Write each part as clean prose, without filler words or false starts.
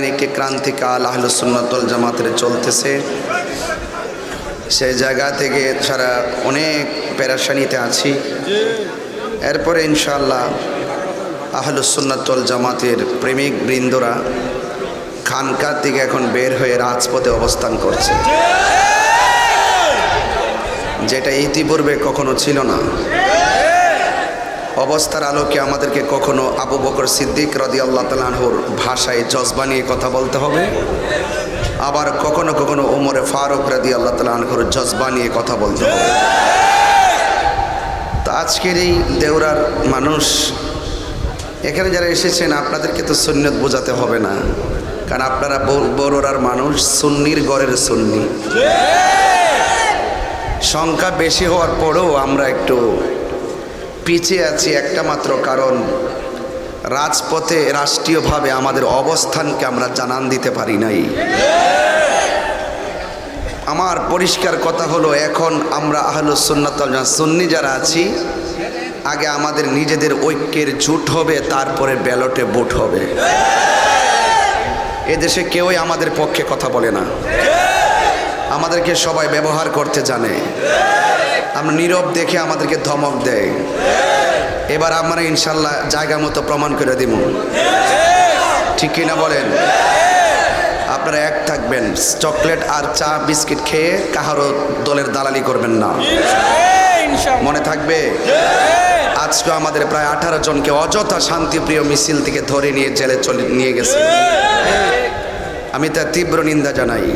ইদানিং একটি ক্রান্তিকাল আহলুস সুন্নাত ওয়াল জামাতের চলতেছে। সেই জায়গা থেকে সারা অনেক পেরেশানিতে আছি। এরপরে ইনশাআল্লাহ আহলুস সুন্নাত ওয়াল জামাতের প্রেমিক বৃন্দরা খানকার থেকে এখন বের হয়ে রাজপথে অবস্থান করছে, যেটা ইতিপূর্বে কখনো ছিল না। অবস্থার আলোকে আমাদেরকে কখনো আবু বকর সিদ্দিক রাদিয়াল্লাহু তাআলা আনহুর ভাষায় জজবা নিয়ে কথা বলতে হবে, আবার কখনো কখনো ওমরে ফারুক রাদিয়াল্লাহু তাআলা আনহুর জজবা নিয়ে কথা বলতে হবে। তো আজকের এই দেওরার মানুষ এখানে যারা এসেছেন, আপনাদেরকে তো সুন্নত বোঝাতে হবে না, কারণ আপনারা বড়রার মানুষ, সুন্নির ঘরের সুন্নি। সংখ্যা বেশি হওয়ার পরেও আমরা একটু পিছিয়ে আছি একটা মাত্র কারণ, রাজপথে রাষ্ট্রীয়ভাবে আমাদের অবস্থানকে আমরা জানান দিতে পারি নাই। আমার পরিষ্কার কথা হলো, এখন আমরা আহলুস সুন্নাত ওয়াল জামাত সুন্নি যারা আছি, আগে আমাদের নিজেদের ঐক্যের জোট হবে, তারপরে ব্যালটে ভোট হবে। এদেশে কেউই আমাদের পক্ষে কথা বলে না, আমাদেরকে সবাই ব্যবহার করতে জানে। আমরা নীরব দেখে আমাদেরকে ধমক দেয়। এবার আমরা ইনশাল্লাহ জায়গা মতো প্রমাণ করে দিব, ঠিক কিনা বলেন? আপনারা এক থাকবেন, চকলেট আর চা বিস্কিট খেয়ে কাহারও দলের দালালি করবেন না, মনে থাকবে? আজকে আমাদের প্রায় 18 জনকে অযথা শান্তিপ্রিয় মিছিল থেকে ধরে নিয়ে জেলে নিয়ে গেছে। আমি তার তীব্র নিন্দা জানাই।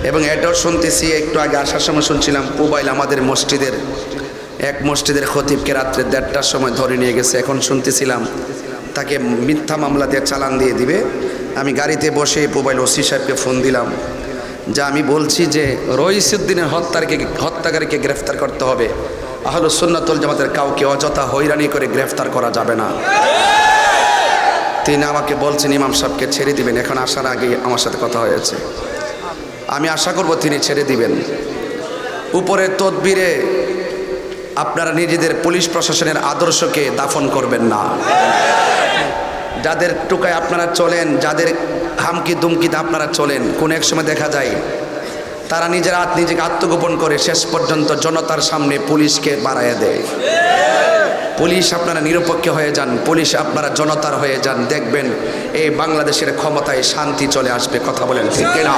এবং এটাও শুনতেছি, একটু আগে আসার সময় শুনছিলাম মোবাইল আমাদের এক মসজিদের খতিবকে রাত্রে 1:30টার সময় ধরে নিয়ে গেছে। এখন শুনতেছিলাম তাকে মিথ্যা মামলা দিয়ে চালান দিয়ে দিবে। আমি গাড়িতে বসে মোবাইল ওসি সাহেবকে ফোন দিলাম, যা আমি বলছি যে রইসুদ্দিনের হত্যাকারীকে গ্রেফতার করতে হবে। আহলুস সুন্নাত ওয়াল জামাতের কাউকে অযথা হয়রানি করে গ্রেফতার করা যাবে না। তিনি আমাকে বলছেন ইমাম সাহেবকে ছেড়ে দিবেন। এখন আসার আগে আমার সাথে কথা হয়েছে, আমি আশা করব তিনি ছেড়ে দিবেন। উপরের তদবিরে আপনারা নিজেদের পুলিশ প্রশাসনের আদর্শকে দাফন করবেন না। যাদের টুকায় আপনারা চলেন, যাদের হামকি দুমকিতে আপনারা চলেন, কোন এক সময় দেখা যায় তারা নিজেকে আত্মগোপন করে শেষ পর্যন্ত জনতার সামনে পুলিশকে বাড়াইয়া দেয়। পুলিশ আপনারা নিরপেক্ষ হয়ে যান, পুলিশ আপনারা জনতার হয়ে যান, দেখবেন এই বাংলাদেশের ক্ষমতায় শান্তি চলে আসবে। কথা বলেন ঠিক কিনা?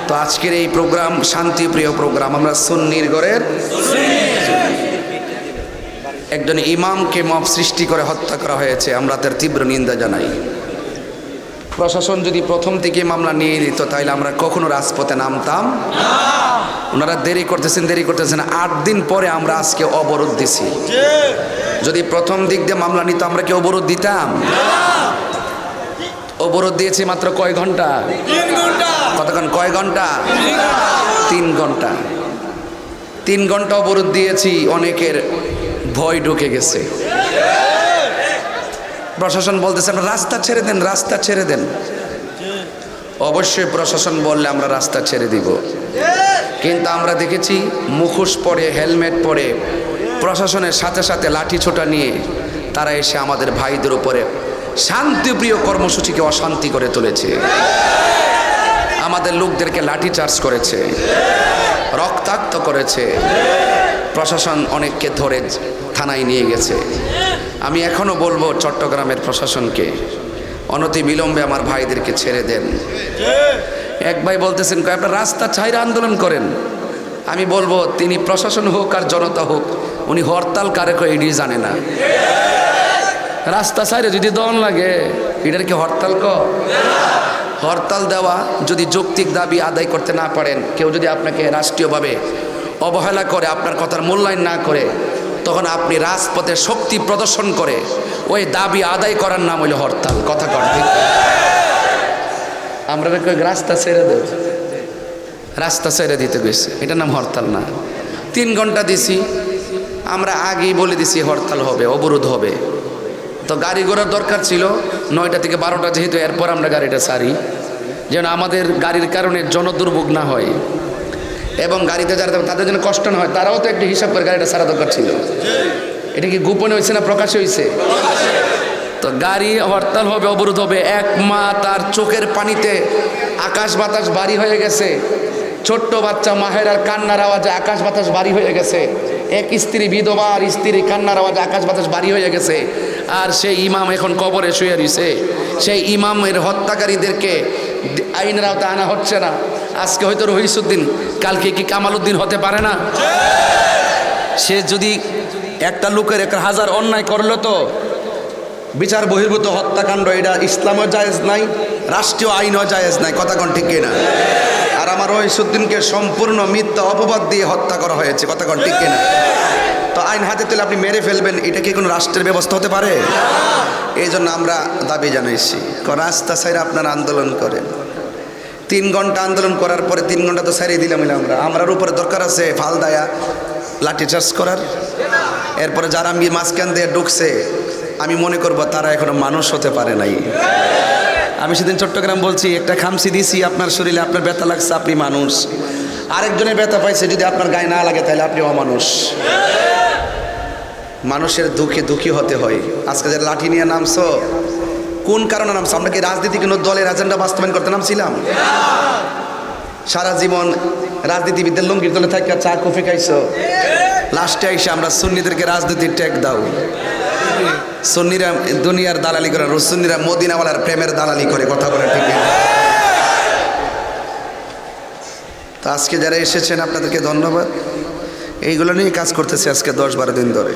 তো আজকের এই প্রোগ্রাম শান্তিপ্রিয় প্রোগ্রাম। আমরা সুন্নির ঘরের একজন ইমামকে মব সৃষ্টি করে হত্যা করা হয়েছে, আমরা তার তীব্র নিন্দা জানাই। প্রশাসন যদি প্রথম থেকে মামলা নিয়ে নিত, তাহলে আমরা কখনো রাজপথে নামতাম না। ওনারা দেরি করতেছেন 8 দিন পরে আমরা আজকে অবরোধ দিছি। যদি প্রথম দিক দিয়ে মামলা নিত, আমরা কি অবরোধ দিতাম? অবরোধ দিয়েছি মাত্র কয় ঘন্টা? 3 ঘন্টা। কতক্ষণ? কয় ঘন্টা? 3 ঘন্টা। 3 ঘন্টা অবরোধ দিয়েছি, অনেকের ভয় ঢুকে গেছে। প্রশাসন বলতেছে আমরা রাস্তা ছেড়ে দেন, রাস্তা ছেড়ে দেন। অবশ্যই প্রশাসন বললে আমরা রাস্তা ছেড়ে দিব, কিন্তু আমরা দেখেছি মুখোশ পরে, হেলমেট পরে, প্রশাসনের সাথে সাথে লাঠি ছোটা নিয়ে তারা এসে আমাদের ভাইদের উপরে শান্তিপ্রিয় কর্মসূচিকে অশান্তি করে তুলেছে। আমাদের লোকদেরকে লাঠি চার্জ করেছে, রক্তাক্ত করেছে। প্রশাসন অনেককে ধরে থানায় নিয়ে গেছে। আমি এখনো বলবো চট্টগ্রামের প্রশাসনকে অনতি বিলম্বে আমার ভাইদেরকে ছেড়ে দেন। এক ভাই বলতেছেন আপনার রাস্তা ছাইরা আন্দোলন করেন। আমি বলবো তিনি প্রশাসন হোক আর জনতা হোক, উনি হরতাল কারে কয় এটি জানে না। রাস্তা ছাইরে যদি দন লাগে, এটার কি হরতাল হরতাল দেওয়া যদি যৌক্তিক দাবি আদায় করতে না পারেন, কেউ যদি আপনাকে রাষ্ট্রীয়ভাবে অবহেলা করে, আপনার কথার মূল্যায়ন না করে, তখন আপনি রাজপথে শক্তি প্রদর্শন করে ওই দাবি আদায় করার নাম হইল হরতাল। কথা কর ঠিক? আমরা রাস্তা ছেড়ে দেব, রাস্তা ছেড়ে দিতে গেছে, এটার নাম হরতাল না। 3 ঘন্টা দিছি, আমরা আগেই বলে দিছি হরতাল হবে, অবরোধ হবে। তো গাড়ি ঘোড়ার দরকার ছিল 9টা থেকে 12টা, যেহেতু এরপর আমরা গাড়িটা ছাড়ি, যেন আমাদের গাড়ির কারণে জনদুর্ভোগ না হয় এবং গাড়িতে যারা তাদের জন্য কষ্ট না হয়, তারাও তো একটু হিসাব করে গাড়িটা ছাড়া দরকার ছিল। এটা কি গোপনে হয়েছে না প্রকাশে হয়েছে? তো গাড়ি হরতাল হবে, অবরোধ হবে। এক মা তার চোখের পানিতে আকাশ বাতাস বাড়ি হয়ে গেছে। ছোট্ট বাচ্চা মাহেরার কান্নার আওয়াজে আকাশ বাতাস বাড়ি হয়ে গেছে। এক স্ত্রী বিধবা আর স্ত্রী কান্নার আওয়াজে আকাশ বাতাস বাড়ি হয়ে গেছে। আর সেই ইমাম এখন কবরে শুয়ে রয়েছে। সেই ইমামের হত্যাকারীদেরকে আইনের আওতায় আনা হচ্ছে না। আজকে হয়তো রহিসুদ্দিন, কালকে কি কামালউদ্দিন হতে পারে না? সে যদি একটা লোকের 1000 অন্যায় করলো তো বিচার বহির্ভূত হত্যাকাণ্ড, এটা ইসলামও জায়েজ নাই, রাষ্ট্রীয় আইনও জায়েজ নাই। কথা কোন ঠিক কিনা? আর আমার রহিসুদ্দিনকে সম্পূর্ণ মিথ্যা অপবাদ দিয়ে হত্যা করা হয়েছে। কথা কোন ঠিক কিনা? তো আইন হাতে তুলে আপনি মেরে ফেলবেন, এটা কি কোনো রাষ্ট্রের ব্যবস্থা হতে পারে? এই জন্য আমরা দাবি জানাইছি, রাস্তা সাইড আপনারা আন্দোলন করেন। 3 ঘন্টা আন্দোলন করার পরে 3 ঘন্টা তো সারিয়ে দিলাম। আমরার উপরে দরকার আছে ফালদায়া লাঠিচার্জ করার। এরপরে যারা আমি মাঝখান দিয়ে ঢুকছে, আমি মনে করব তারা এখনো মানুষ হতে পারে নাই। আমি সেদিন চট্টগ্রাম বলছি, একটা খামসি দিছি আপনার শরীরে, আপনার ব্যথা লাগছে, আপনি মানুষ। আরেকজনের ব্যথা পাইছে, যদি আপনার গায়ে না লাগে তাহলে আপনি অমানুষ। মানুষের দুঃখে দুঃখী হতে হয়। আজকে যে লাঠি নিয়ে নামছো, কোন কারণে নামছো? আমরা কি রাজনীতি কোনো দলের এজেন্ডা বাস্তবায়ন করতে নামছিলাম? সারা জীবন রাজনীতিবিদদের লুঙ্গির দলে থাকা চা কফি খাইছো, লাস্টে এসে আমরা সুন্নিদেরকে রাজনীতির ট্যাগ দাও। সুন্নিরা দুনিয়ার দালালি করে, সুন্নিরা মদিনাওয়ালার প্রেমের দালালি করে। কথা বলে ঠিক? তো আজকে যারা এসেছেন আপনাদেরকে ধন্যবাদ। এইগুলো নিয়ে কাজ করতেছে আজকে 10-12 দিন ধরে।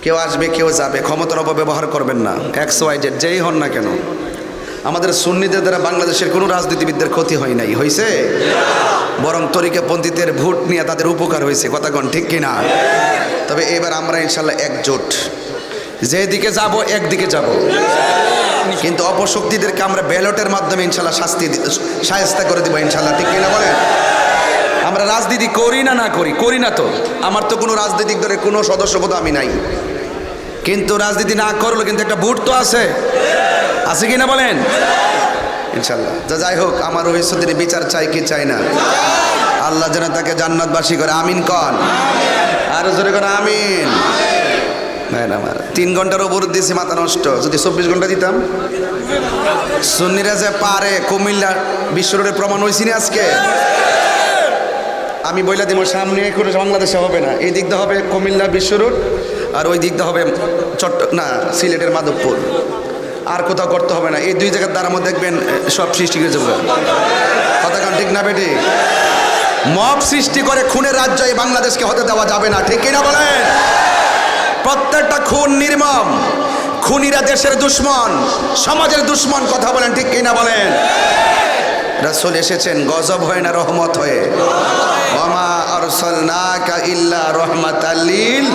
কেউ আসবে, কেউ যাবে, ক্ষমতার অপব্যবহার করবেন না। XYZ যেই হন না কেন, আমাদের সুন্নিদের দ্বারা বাংলাদেশের কোনো রাজনীতিবিদদের ক্ষতি হয় নাই, হয়েছে? বরং তরিকাপন্থীদের ভোট নিয়ে তাদের উপকার হয়েছে। কথা কোন ঠিক কিনা? তবে এবার আমরা ইনশাল্লাহ একজোট, যেদিকে যাব একদিকে যাব, কিন্তু অপশক্তিদেরকে আমরা ব্যালটের মাধ্যমে ইনশাল্লাহ শায়েস্তা করে দিব ইনশাল্লাহ। ঠিক কিনা বলেন? আমরা রাজনীতি করি না করি না তো, আমার তো কোনো রাজনৈতিক দলের কোনো সদস্যপদ আমি নাই, কিন্তু রাজনীতি না করলো কিন্তু একটা ভোট তো আছে কিনা বলেন? ইনশাল্লাহ। যাই হোক, আমার রহিসুদ্দিনের বিচার চাই কি চাই না? আল্লাহ যেন তাকে জান্নাতবাসী করে। আমিন কন, আরো জোরে করে আমিন। আমার 3 ঘন্টার উপর দিয়েছি, মাথা নষ্ট। যদি 24 ঘন্টা দিতাম, সুন্নিরা যে পারে, কুমিল্লা বিশ্ব রোডে প্রমাণ হয়েছি না আজকে। আমি বইলা দিব, সামনে করে বাংলাদেশে হবে না, এই দিকটা হবে কুমিল্লা বিশ্ব রোড, আর ওই দিকটা হবে সিলেটের মাধবপুর। আর কোথাও করতে হবে না। এই 2 জায়গার দ্বারা মধ্যে দেখবেন সব সৃষ্টি করে যাবে। কথা কান ঠিক না বেটি? মব সৃষ্টি করে খুনের রাজ্য এই বাংলাদেশকে হতে দেওয়া যাবে না। ঠিক কিনা বলেন? প্রত্যেকটা খুন নির্মম। খুনিরা দেশের দুশ্মন, সমাজের দুশ্মন। কথা বলেন ঠিক কিনা বলেন? রাসূল এসেছেন গজব হয় না রহমত হয়ে। ওমা আরসালনাকা ইল্লা রাহমাতাল লিল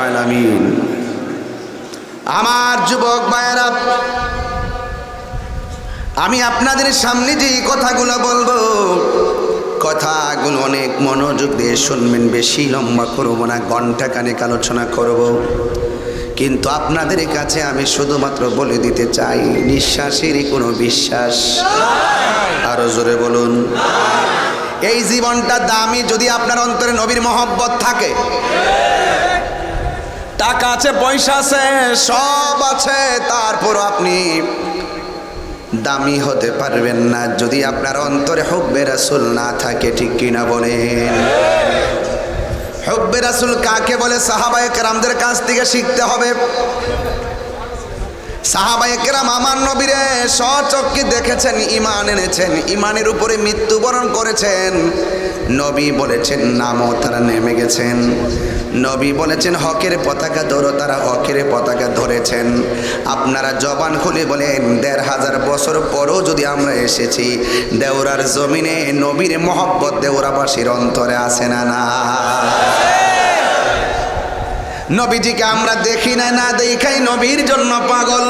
আলামিন। আমার যুবক ভাইয়েরা, আমি আপনাদের সামনে যে কথাগুলো বলবো, কথাগুলো অনেক মনোযোগ দিয়ে শুনবেন। বেশি লম্বা করবো না, ঘন্টা খানেক আলোচনা করব। কিন্তু আপনাদের কাছে আমি শুধুমাত্র বলে দিতে চাই, নিঃশ্বাসেরই কোনো বিশ্বাস। আরো জোরে বলুন। এই জীবনটা দামি যদি আপনার অন্তরে নবীর মহব্বত থাকে। টাকা আছে, পয়সা আছে, সব আছে, তারপর আপনি দামি হতে পারবেন না যদি আপনার অন্তরে হুব্বে রাসূল না থাকে। ঠিক কিনা বলেন? হুব্বে রাসূল কাকে বলে? সাহাবায়ে কেরামদের কাছ থেকে শিখতে হবে। সাহাবায়ে কেরাম আমার নবীরে স্বচক্ষে দেখেছেন, ঈমান এনেছেন, ঈমানের উপরে মৃত্যুবরণ করেছেন। নবী বলেছেন নামও, তারা নেমে গেছেন। নবী বলেছেন হকের পতাকা ধরো, তারা হকের পতাকা ধরেছেন। আপনারা জবান খুলে বলেন ১৫০০ বছর পরও যদি আমরা এসেছি, দেওরার জমিনে নবীর মহব্বত দেওরাবাসীর অন্তরে আছে না? না। নবীজিকে আমরা দেখি না, না দেখাই নবীর জন্য পাগল।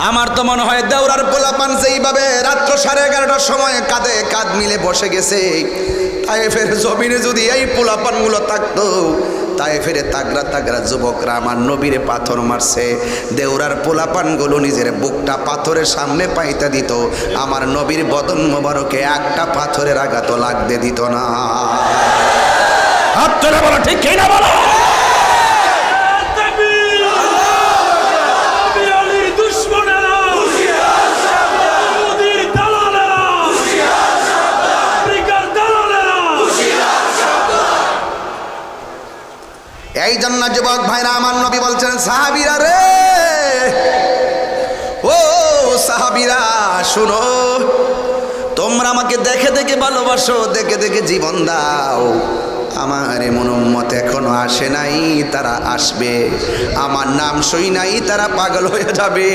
আমার তো মনে হয় দেওরার পোলাপান যেইভাবে রাত্র 11:30টার সময় কাঁধে কাঁধ মিলে বসে গেছে, তায়েফের জমিনে যদি এই পোলাপানগুলো থাকতো, তায়েফের তাগড়া তাগড়া যুবকরা আমার নবীরে পাথর মারছে, দেওরার পোলাপানগুলো নিজের বুকটা পাথরের সামনে পাইতে দিত, আমার নবীর বদন মোবারকে একটা পাথরের আঘাতও লাগতে দিত না। হাত তুলে বলো ঠিক কিনা বলো। এই জন্য যুবক ভাইরা আমার নবী বলছেন সাহাবীরা রে, ও সাহাবীরা শুনো, তোমরা আমাকে দেখে দেখে ভালোবাসো, দেখে দেখে জীবন দাও। আমার এমন উম্মত এখনো আসে নাই, তারা আসবে। আমার নাম শুই নাই, তারা পাগল হয়ে যাবে।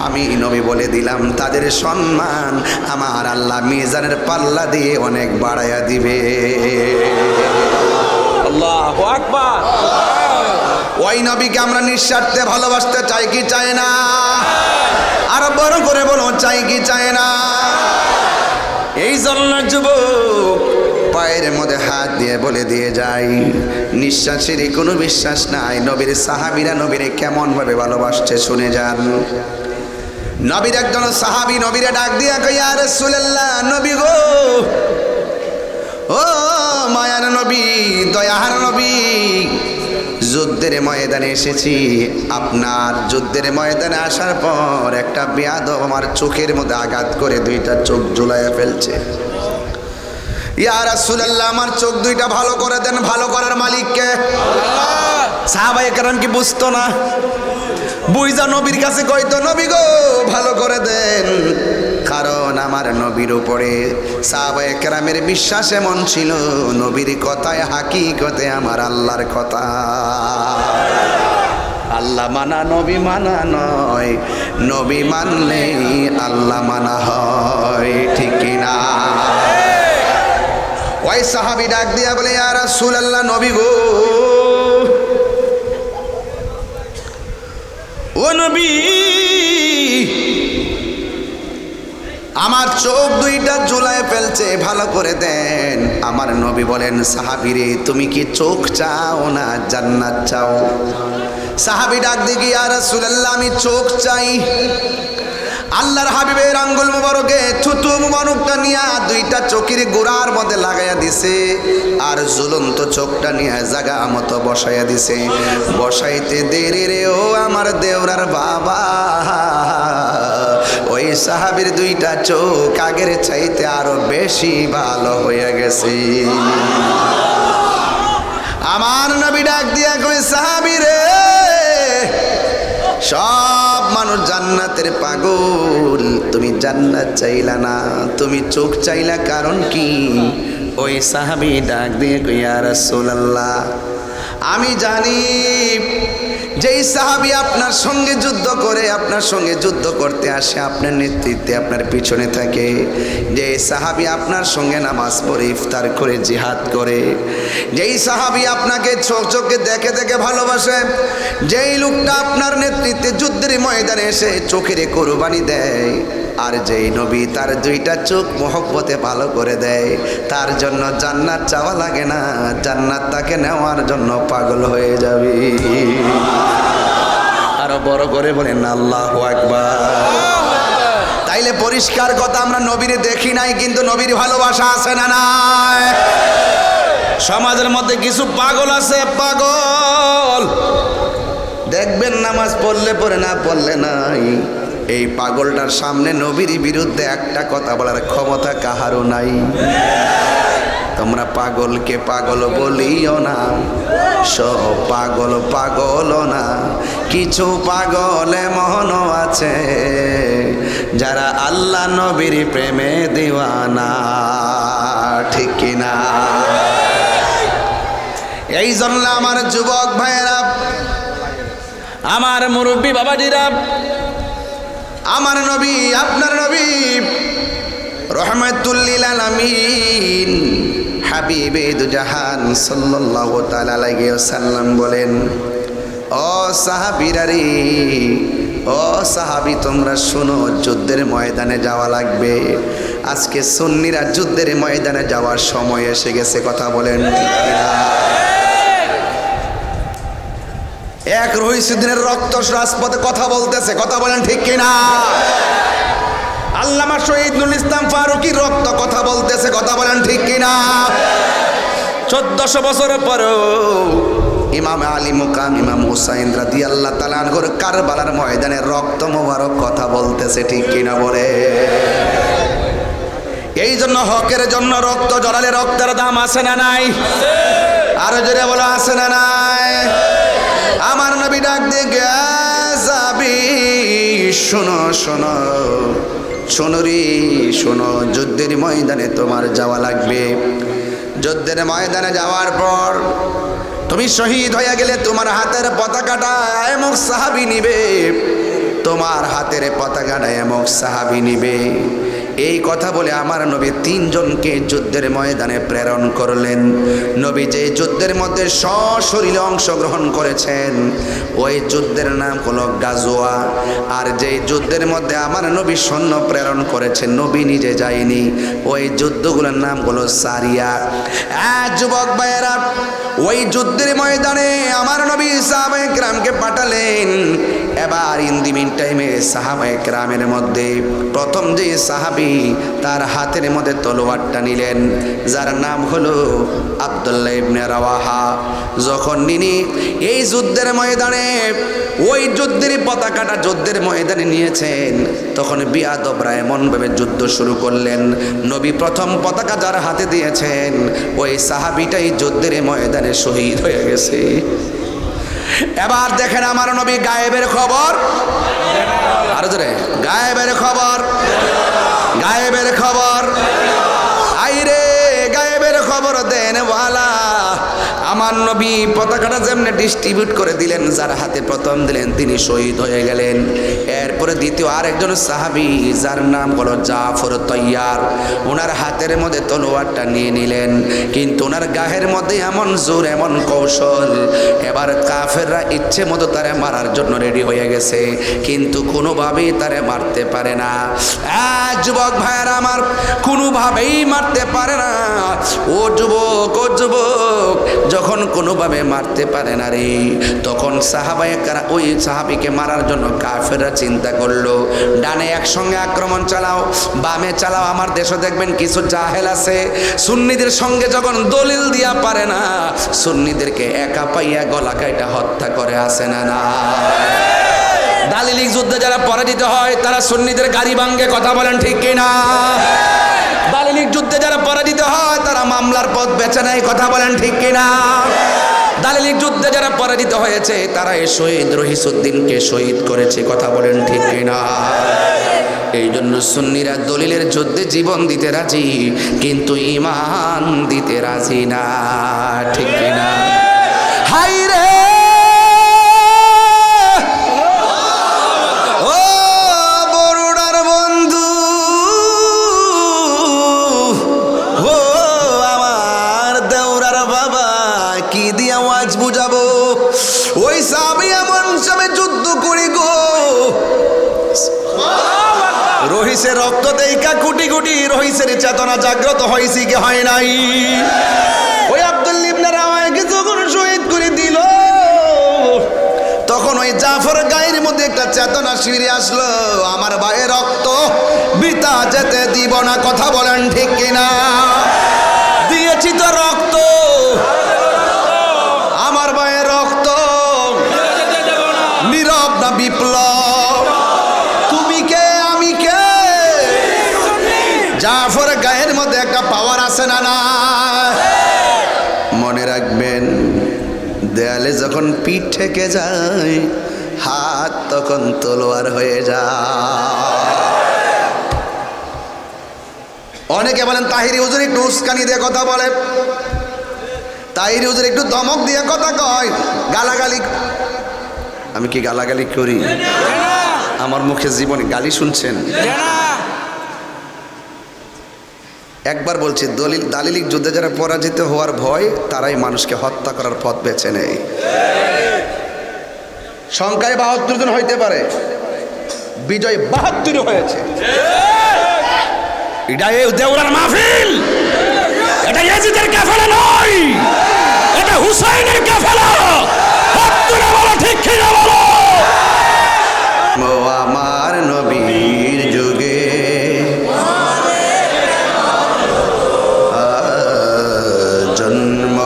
আমি নবী বলে দিলাম তাদের সম্মান আমার আল্লাহ মিজানের পাল্লা দিয়ে অনেক বাড়াইয়া দিবে। আল্লাহু আকবার। ওই নবীকে আমরা নিঃস্বার্থে ভালোবাসতে চাই কি চাই না? আরো বড় করে বলো, চাই কি চাই না? এই জন্য যুবক পায়ের মধ্যে হাত দিয়ে বলে দিয়ে যাই, নিঃশ্বাসের কোনো বিশ্বাস নাই। নবীর সাহাবীরা নবীরে কেমন ভাবে ভালোবাসছে শুনে যান। নবীর একজন সাহাবী নবীরে ডাক দিয়া কই, ইয়া রাসূলুল্লাহ, নবী গো, ও মায়ার নবী, দয়ার নবী, যুদ্ধের ময়দানে এসেছি। আপনার যুদ্ধের ময়দানে আসার পর একটা বেয়াদব আমার চোখের মধ্যে আঘাত করে দুইটা চোখ ঝুলাইয়া ফেলছে। ইয়া রাসূলুল্লাহ, আমার চোখ দুইটা ভালো করে দেন। ভালো করার মালিককে? সাহাবায়ে কেরাম কি বুঝতো না? বুইজা নবীর কাছে কইতো, নবী গো ভালো করে দেন। কারণ আমার নবীর উপরে সাহাবায়ে কেরামের বিশ্বাস এমন ছিল, নবীর কথায় হাকিকতে আমার আল্লাহর কথা। আল্লাহ মানা নবী মানা নয়, নবী মানলেই আল্লাহ মানা হয়, ঠিক কিনা? ওই সাহাবী ডাক দিয়া বলে, ইয়া রাসূলুল্লাহ, নবী গো, ও নবী, আমার চোখ দুইটা ঝুলায় ফেলছে, ভালো করে দেন। আমার নবী বলেন, সাহাবীরে তুমি কি চোখ চাও না জান্নাত চাও? সাহাবী ডাক দিয়ে, ইয়া রাসূলুল্লাহ, আমি চোখ চাই। আল্লাহর হাবিবের আঙ্গুল মুবারকে থুতু মুবারকটা নিয়া দুইটা চোখের গোড়ার মধ্যে লাগাইয়া দিছে, আর ঝুলন্ত চোখটা নিয়ে জায়গা মতো বসাইয়া দিছে। বসাইতে দেরি রে ও আমার দেওরার বাবা, ওই সাহাবীর দুইটা চোখ আগের চাইতে আরো বেশি ভালো হয়ে গেছে। আমার নবী ডাক দিয়া কই, সাহাবী রে, সব মানুষ জান্নাতের পাগল, তুমি জান্নাত চাইলা না, তুমি চোখ চাইলা, কারণ কি? ওই সাহাবী ডাক দিয়ে কই, ইয়া রাসূলুল্লাহ, আমি জানি যেই সাহাবী আপনার সঙ্গে যুদ্ধ করে, আপনার সঙ্গে যুদ্ধ করতে আসে, আপনার নেতৃত্বে আপনার পিছনে থাকে, যেই সাহাবী আপনার সঙ্গে নামাজ পড়ে ইফতার করে জিহাদ করে, যেই সাহাবী আপনাকে চোখে দেখে দেখে ভালোবাসে, যেই লোকটা আপনার নেতৃত্বে যুদ্ধের ময়দানে এসে চোখের কোরবানি দেয়, আর যেই নবী তার দুইটা চোখ মহব্বতে ভালো করে দেয়, তার জন্য জান্নাত চাওয়া লাগে না, জান্নাত তাকে নেওয়ার জন্য পাগল হয়ে যাবে। আরো বড় করে বলেন আল্লাহু আকবার। তাইলে পরিষ্কার কথা, আমরা নবীরে দেখি নাই, কিন্তু নবীর ভালোবাসা আছে না নাই? সমাজের মধ্যে কিছু পাগল আছে, পাগল দেখবেন নামাজ পড়লে পড়ে, না পড়লে নাই। এই পাগলটার সামনে নবীর বিরুদ্ধে একটা কথা বলার ক্ষমতা কাহারও নাই। তোমরা পাগলকে পাগল বলিও না, সব পাগল পাগল না, কিছু পাগল এমন আছে যারা আল্লাহ নবীর প্রেমে দিওয়ানা, ঠিক কিনা? এই জন্য আমার যুবক ভাইয়েরা, আমার মুরব্বী বাবাজিরা, আমার নবী, আপনার নবী রহমাতুল লিল আলামিন হাবিবে দুজাহান সাল্লাল্লাহু তাআলা আলাইহি ওয়াসাল্লাম বলেন, ও সাহাবীরা রে, ও সাহাবী, তোমরা শোনো, যুদ্ধের ময়দানে যাওয়া লাগবে। আজকে সুন্নিরা যুদ্ধের ময়দানে যাওয়ার সময় এসে গেছে, কথা বলেন ঠিক কিনা? এক রহিসুদ্দিনের রক্ত রাজপথে কথা বলতেছে, কথা বলেন ঠিক কিনা? আল্লামা শহীদ নুরুল ইসলাম ফারুকীর রক্ত কথা বলতেছে, কথা বলেন ঠিক কিনা? 1400 বছর পরেও ইমাম আলী মুকাম ইমাম হুসাইন রাদিয়াল্লাহু তাআলা আনহুর কারবালার ময়দানে রক্ত মোবারক কথা বলতেছে, ঠিক কিনা বলে? এই জন্য হকের জন্য রক্ত জড়ালে রক্তের দাম আছে না নাই? আরো জোরে বলো, আছে না নাই? আমার নবী ডাক দিয়ে যাবি, শোনো শোনো শোনো রে শোনো, যুদ্ধের ময়দানে তোমার যাওয়া লাগবে। যুদ্ধের ময়দানে যাওয়ার পর তুমি শহীদ হয়ে গেলে তোমার হাতের পতাকাটা এমক সাহাবী নিবে, তোমার হাতের পতাকাটা এমক সাহাবী নিবে। এই কথা বলে আমার নবী 3 জনকে যুদ্ধের ময়দানে প্রেরণ করলেন। নবী যে যুদ্ধের মধ্যে সশরীরে অংশগ্রহণ করেছেন ওই যুদ্ধের নাম হলো গাজওয়া। আর যে যুদ্ধের মধ্যে আমার নবী সৈন্য প্রেরণ করেছেন, নবী নিজে যায়নি, ওই যুদ্ধগুলোর নাম হলো সারিয়া। যুবক ভাইয়েরা, ওই যুদ্ধের ময়দানে আমার নবী সাহাবায়ে কেরামকে পাঠালেন। এবার ইন দি মিন টাইমে সাহাবায়ে কেরামের মধ্যে প্রথম যে সাহাবী তার হাতের মধ্যে তলোয়ারটা নিলেন, যার নাম হলো আব্দুল্লাহ ইবনে রাওয়াহা। যখন তিনি এই যুদ্ধের ময়দানে ওই যুদ্ধের পতাকাটা যুদ্ধের ময়দানে নিয়েছেন, তখন বিয়াদবরা এমনভাবে যুদ্ধ শুরু করলেন, নবী প্রথম পতাকা যার হাতে দিয়েছেন ওই সাহাবীটাই যুদ্ধের ময়দানে শহীদ হয়ে গেছে। এবার দেখেন আমার নবী গায়েবের খবর, আরো জোরে, গায়েবের খবর, গায়েবের খবর, আইরে গায়েবের খবর দেন ওয়ালা। আমার নবী পতাকাটা যেমনি ডিস্ট্রিবিউট করে দিলেন, যার হাতে প্রথম দিলেন তিনি শহীদ হয়ে গেলেন। এরপরে দ্বিতীয় আরেকজন সাহাবী যার নাম হলো জাফর তৈয়ার, ওনার হাতের মধ্যে তলোয়ারটা নিয়ে নিলেন, কিন্তু ওনার গায়ের মধ্যে এমন জোর এমন কৌশল, এবার কাফেররা ইচ্ছে মতো তারে মারার জন্য রেডি হয়ে গেছে, কিন্তু কোনোভাবেই তারে মারতে পারে না। যুবক ভাইয়েরা আমার, কোনোভাবেই মারতে পারে না। ও যুবক, ও যুবক, যখন কোনোভাবে মারতে পারে না রে, তখন সাহাবায়ে কেরাম ওই সাহাবীকে মারার জন্য কাফেররা চিন্তা করলো, ডানে একসঙ্গে আক্রমণ চালাও, বামে চালাও। আমার দেশে দেখবেন কিছু জাহেল আছে, সুন্নিদের সঙ্গে যখন দলিল দিয়া পারে না, সুন্নিদেরকে একা পাইয়া গলা কাইটা হত্যা করে, আসে না না? দালিলিক যুদ্ধে যারা পরাজিত হয় তারা সুন্নিদের গাড়ি ভাঙ্গে, কথা বলেন ঠিক কিনা? দালিলিক যুদ্ধে যারা পরাজিত হয় তারা মামলার পথ বেছে নেয়, কথা বলেন ঠিক কিনা? দালিলিক যুদ্ধে যারা পরাজিত হয়েছে তারা এই শহীদ রহিসউদ্দিনকে শহীদ করেছে, কথা বলেন ঠিক কিনা? এই জন্য সুন্নিরা দলিলের যুদ্ধে জীবন দিতে রাজি, কিন্তু ঈমান দিতে রাজি না, ঠিক কিনা? হাই রে বুঝাবো, ওই সাহাবী এমন সময় যুদ্ধ করে গো, রহিসের রক্ত দেইকা কোটি কোটি রহিসের চেতনা জাগ্রত হয়েছে কি হয় নাই? ওই আব্দুল্লাহ ইবনে রাওয়াহাকে যখন শহীদ করে দিল, তখন ওই জাফর গায়ের মধ্যে একটা চেতনা ফিরে আসলো, আমার ভাইয়ের রক্ত বৃথা যেতে দিব না, কথা বলেন ঠিক কিনা? দিয়েছি তো রক্ত, আমার ভাইয়ের রক্ত নীরব না বিপ্লব, তুমি কে আমি কে? জাফর গায়ের মধ্যে একটা পাওয়ার আছে না না? মনে রাখবেন, দেয়ালে যখন পিঠ ঠেকে যায় হাত তখন তলোয়ার হয়ে যায়। অনেকে বলেন তাহিরি হুজুর একটু উস্কানি দিয়ে কথা বলে, তাহিরি হুজুর একটু ধমক দিয়ে কথা কয়, গালাগালি। আমি কি গালাগালি করি? আমার মুখে জীবনে গালি শুনছেন? একবার বলছি, দালিলিক যুদ্ধে যারা পরাজিত হওয়ার ভয়, তারাই মানুষকে হত্যা করার পথ বেছে নেয়। সংখ্যায় ৭২ জন হইতে পারে, বিজয় ৭২ হয়েছে। এটা এই দেওরার মাহফিল, এটা ইয়াজিদের কাফেলা নয়, এটা হুসাইনের কাফেলা। হত্যা বলো, ঠিক কিনা বলো? আমার নবীর যুগে জন্ম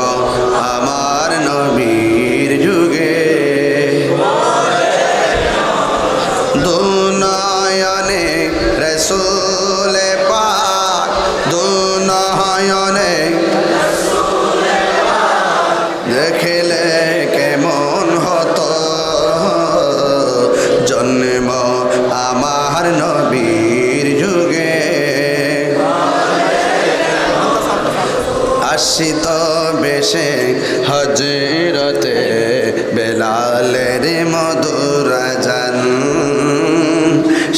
বেলালের মধুর আজান,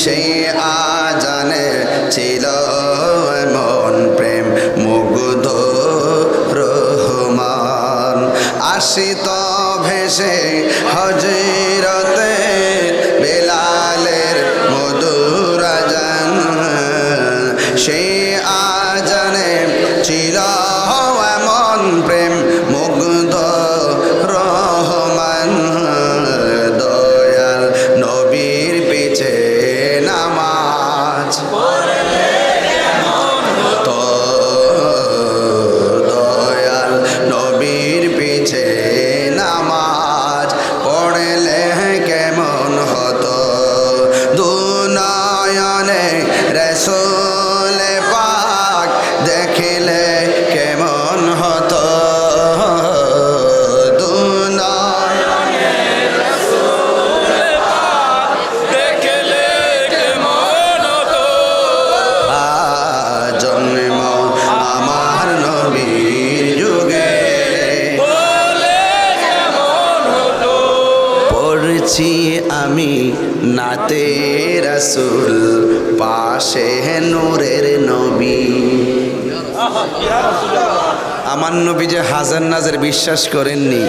সেই আজানে ছিল এমন প্রেম মুগ্ধ রহমান। আসিত ভেসে হযরতে বেলালের মধুর আজান, সেই আজানে ছিল এমন প্রেম মুগ্ধ রহমান। দয়াল নবীর পিছে নামাজ তো, দয়াল নবীর পিছে নামাজ পড়লে কেমন হতো, দুনয়নে রাসূল পাক দেখিলে কেমন হতো, দুনয়নে রাসূল পাক দেখিলে কেমন হতো। জন্ম আমার নবীর যুগে পড়ছি আমি নাতে রাসূল, পাশে নূরের নবী। আমার নবী যে হাজার নাজার বিশ্বাস করেননি,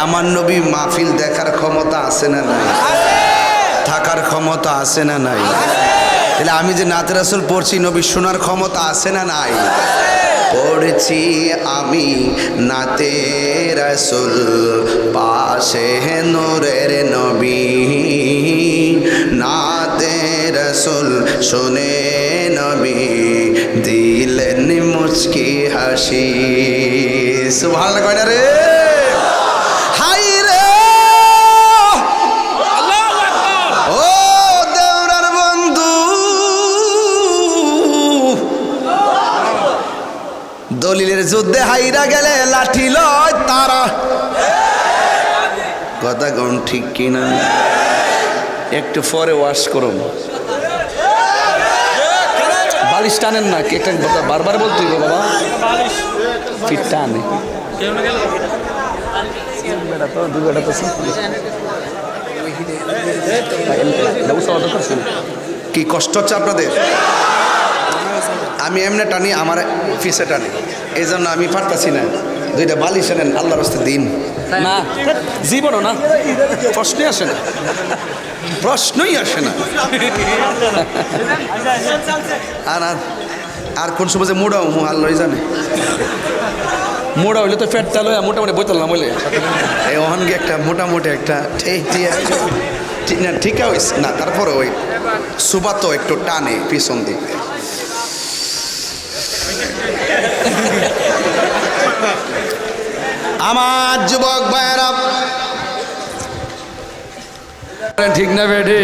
আমার নবী মাহফিল দেখার ক্ষমতা আছে না নাই, থাকার ক্ষমতা আছে না নাই, তাহলে আমি যে নাতে রাসূল পড়ছি নবী শোনার ক্ষমতা আছে না নাই? পড়ছি আমি নাতে রাসূল, পাশে নূরের নবী, নাতে রাসূল শুনে নবী দিলেন মুচকি হাসি। সুবহানাল্লাহ কয় না রে? হাই রে আল্লাহু আকবার। ও দেওরার বন্ধু, দলিলের যুদ্ধে হাইরা গেলে লাঠি লয় তারা। কথা কোন ঠিক কিনা? একটু পরে ওয়াশ করুন। বালিশ টানেন না, একটা কথা বারবার বলতে হইব বাবা, ফিট টানে কি কষ্ট হচ্ছে আপনাদের? আমি এমনি টানি, আমার ফিসে টানি, এই জন্য আমি পারতাছি না। দুইটা বালিশ আনেন আল্লাহর রাস্তে দিন। না জীবনও না, প্রশ্নই আসে না, প্রশ্নই আসে না। আর কোন সময় যে মোড়াও আল্লাহই জানে। মোড়া হইলে তো ফ্যাটটা লয় মোটামুটি বইতালাম বলে এই ওহানকে একটা মোটামুটি একটা ঠিক হয়েছে না, তারপরে ওই সুবাত একটু টানে পিছন দিকে। আমার যুবক ভাইয়েরা, ঠিক না বেটে?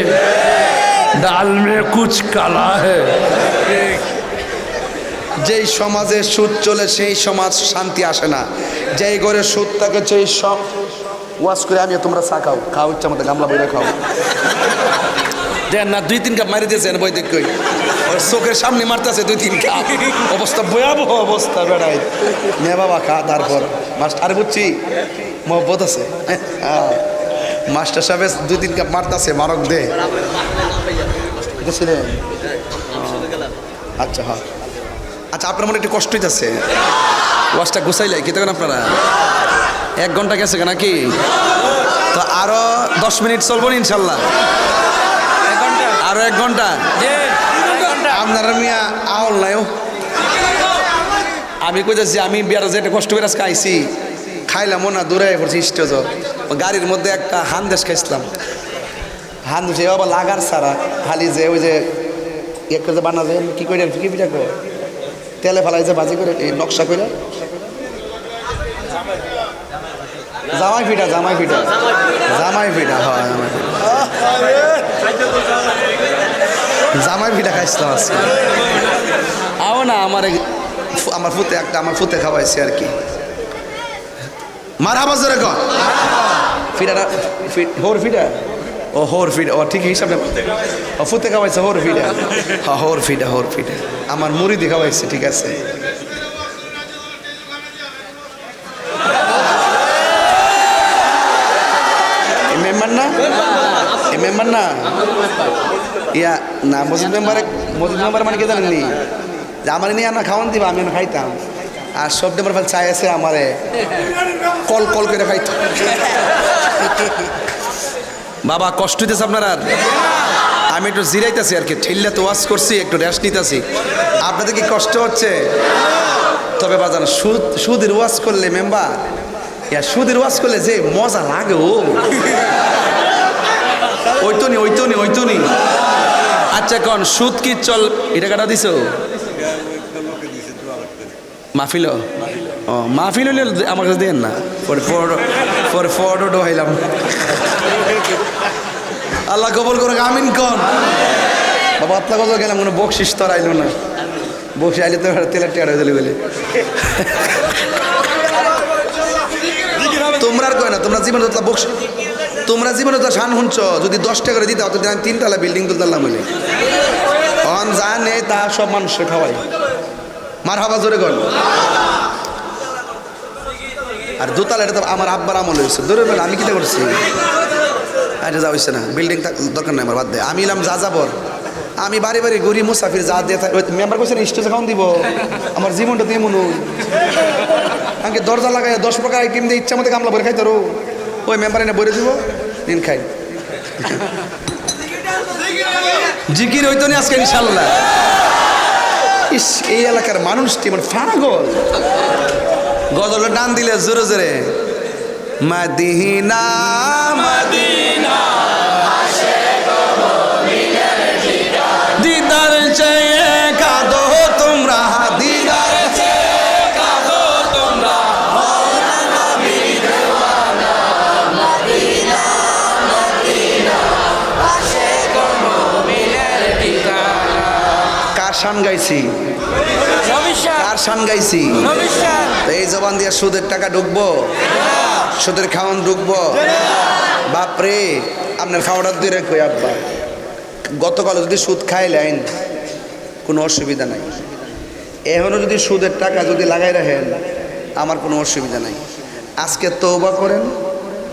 ডাল মে কুছ কালা হে। যেই সমাজে সুদ চলে সেই সমাজ শান্তি আসে না। যেই ঘরে সুদ থাকে সেই সব ওয়াশ করে আমি তোমরা চা খাও, খাও ইচ্ছা মতো গামলা বইরে খাও। দেন না 2-3 কাপ মারি দিয়েছেন বই দেখই, ওর চোখের সামনে মারতেছে 2-3 কাপ। অবস্থা ভয়াবহ অবস্থা বেড়াই নে বাবা খা। তারপর মাস্টার, আরে বুঝছি মহব্বত আছে, মাস্টার সাহেব 2-3 কাপ মারতেছে, মারক দে বুঝছিলেন? আচ্ছা হ্যাঁ আচ্ছা, আপনার মনে একটু কষ্ট হইতেছে, ওয়াশটা গুছাইলাই কি তখন আপনারা 1 ঘন্টা গেছে নাকি? তো আরো 10 মিনিট চলবো ইনশাল্লাহ, আরো 1 ঘন্টা। আপনারা মিয়া আওল নাইও, আমি কইতেছি আমি বিয়ার যেটা কষ্ট করে আজকে আইছি, খাইলাম না দূরে পড়ছি স্টেজ, গাড়ির মধ্যে একটা হানদেশ খাইছিলাম। হানদেশ বাবা লাগার সারা খালি যে ওই যে এক করে বানা যায় কি করে কি পিঠা করে তেলে ফেলাই যে বাজি করে এই নকশা করে জামাই পিঠা, জামাই পিঠা, জামাই পিঠা, হয় জামাই পিঠা খাইছিলাম আজকে। আও না আমার ফুতে একটা আমার ফুতে খাওয়াইছে আর কি। মারহাবা জোরে কর। ফিডাটা হোর ফিডা, ও হোর ফিডা, ও ঠিক হিসাবে ও ফুতে খাওয়াইছে হোর ফিডা, হ্যাঁ হোর ফিডা, হোর ফিডা আমার মুড়িদি খাওয়াইছে, ঠিক আছে। এই মেম্বার না ইয়া না মসজিদ মেম্বার মানে কে জানেননি যে আমার নিয়ে না খাওয়ান দিবা আমি খাইতাম আর সব মেম্বার ফেল চাই আছে আমারে কল কল করে খাইতাম। বাবা কষ্ট হইতেছে আপনার আর আমি একটু জিরাইতেছি আর কি ঠেললে তো ওয়াশ করছি একটু রেস্ট নিতেছি আপনাদের কি কষ্ট হচ্ছে তবে বাজান সুদের ওয়াশ করলে মেম্বার ইয়া সুদের ওয়াশ করলে যে মজা লাগে ওইটুনি আচ্ছা কোন সুদ কি চল এটা কাটা দিছ মাহফিল ও মাহফিল হইলে আমার কাছে দেন না পরে ফটো হইলাম আল্লাহ কবুল করে আমিন কোন বাবা আপনার কথা গেলাম কোনো বকশিস তো আইলো না বকশি আইলে তো তেলের টেয়ার হয়ে বলে তোমরা আর কয় না তোমরা জীবনে তো বকশি তোমরা জীবনে তো শান শুনছ যদি 10 টাকা করে দিতে হতো আমি 3 তলা বিল্ডিং তুলতাম বলে অন যা নেই তা সব মানুষ খাওয়াই মার হাবা জোরে কর আর দোতলা এটা তো আমার আব্বার আমল হয়েছে ধরে আমি কিটা করছি আচ্ছা যা হয়েছে না বিল্ডিং দরকার নাই আমার বাদ দে আমি এলাম যা যাবর আমি বাড়ি বাড়ি ঘুরি মুসাফির যা দিয়ে মেম্বার করছেন স্টেজে খাওয়ান দিব আমার জীবনটা দিয়ে মনে আমাকে দরজা লাগাই 10 প্রকার আইটেম দিয়ে ইচ্ছা মতো কামলা ভরে খাই তোর ওই মেম্বার এনে বলে দিব দিন খাই জিকির হইতো না আজকে ইনশাল্লাহ ইস এই এলাকার মানুষটি মানে পাগল গজল টান দিলে জোরে জোরে মদিনা মদিনা দিদার চেয়ে কাঁদো তোমরা দিদার চেয়ে কাঁদো তোমরা মদিনা মদিনা আশিকুল মুমিনের ঠিকানা কার শান গাইছি কার শান গাইছি এই জবান দিয়ে সুদের টাকা ঢুকবো সুদের খাওয়ান ঢুকবো বাপরে আপনার খাওয়াটা দিয়ে কই আব্বা গতকাল যদি সুদ খাইলেন কোনো অসুবিধা নাই এখনও যদি সুদের টাকা যদি লাগাই রাখেন আমার কোনো অসুবিধা নাই আজকে তওবা করেন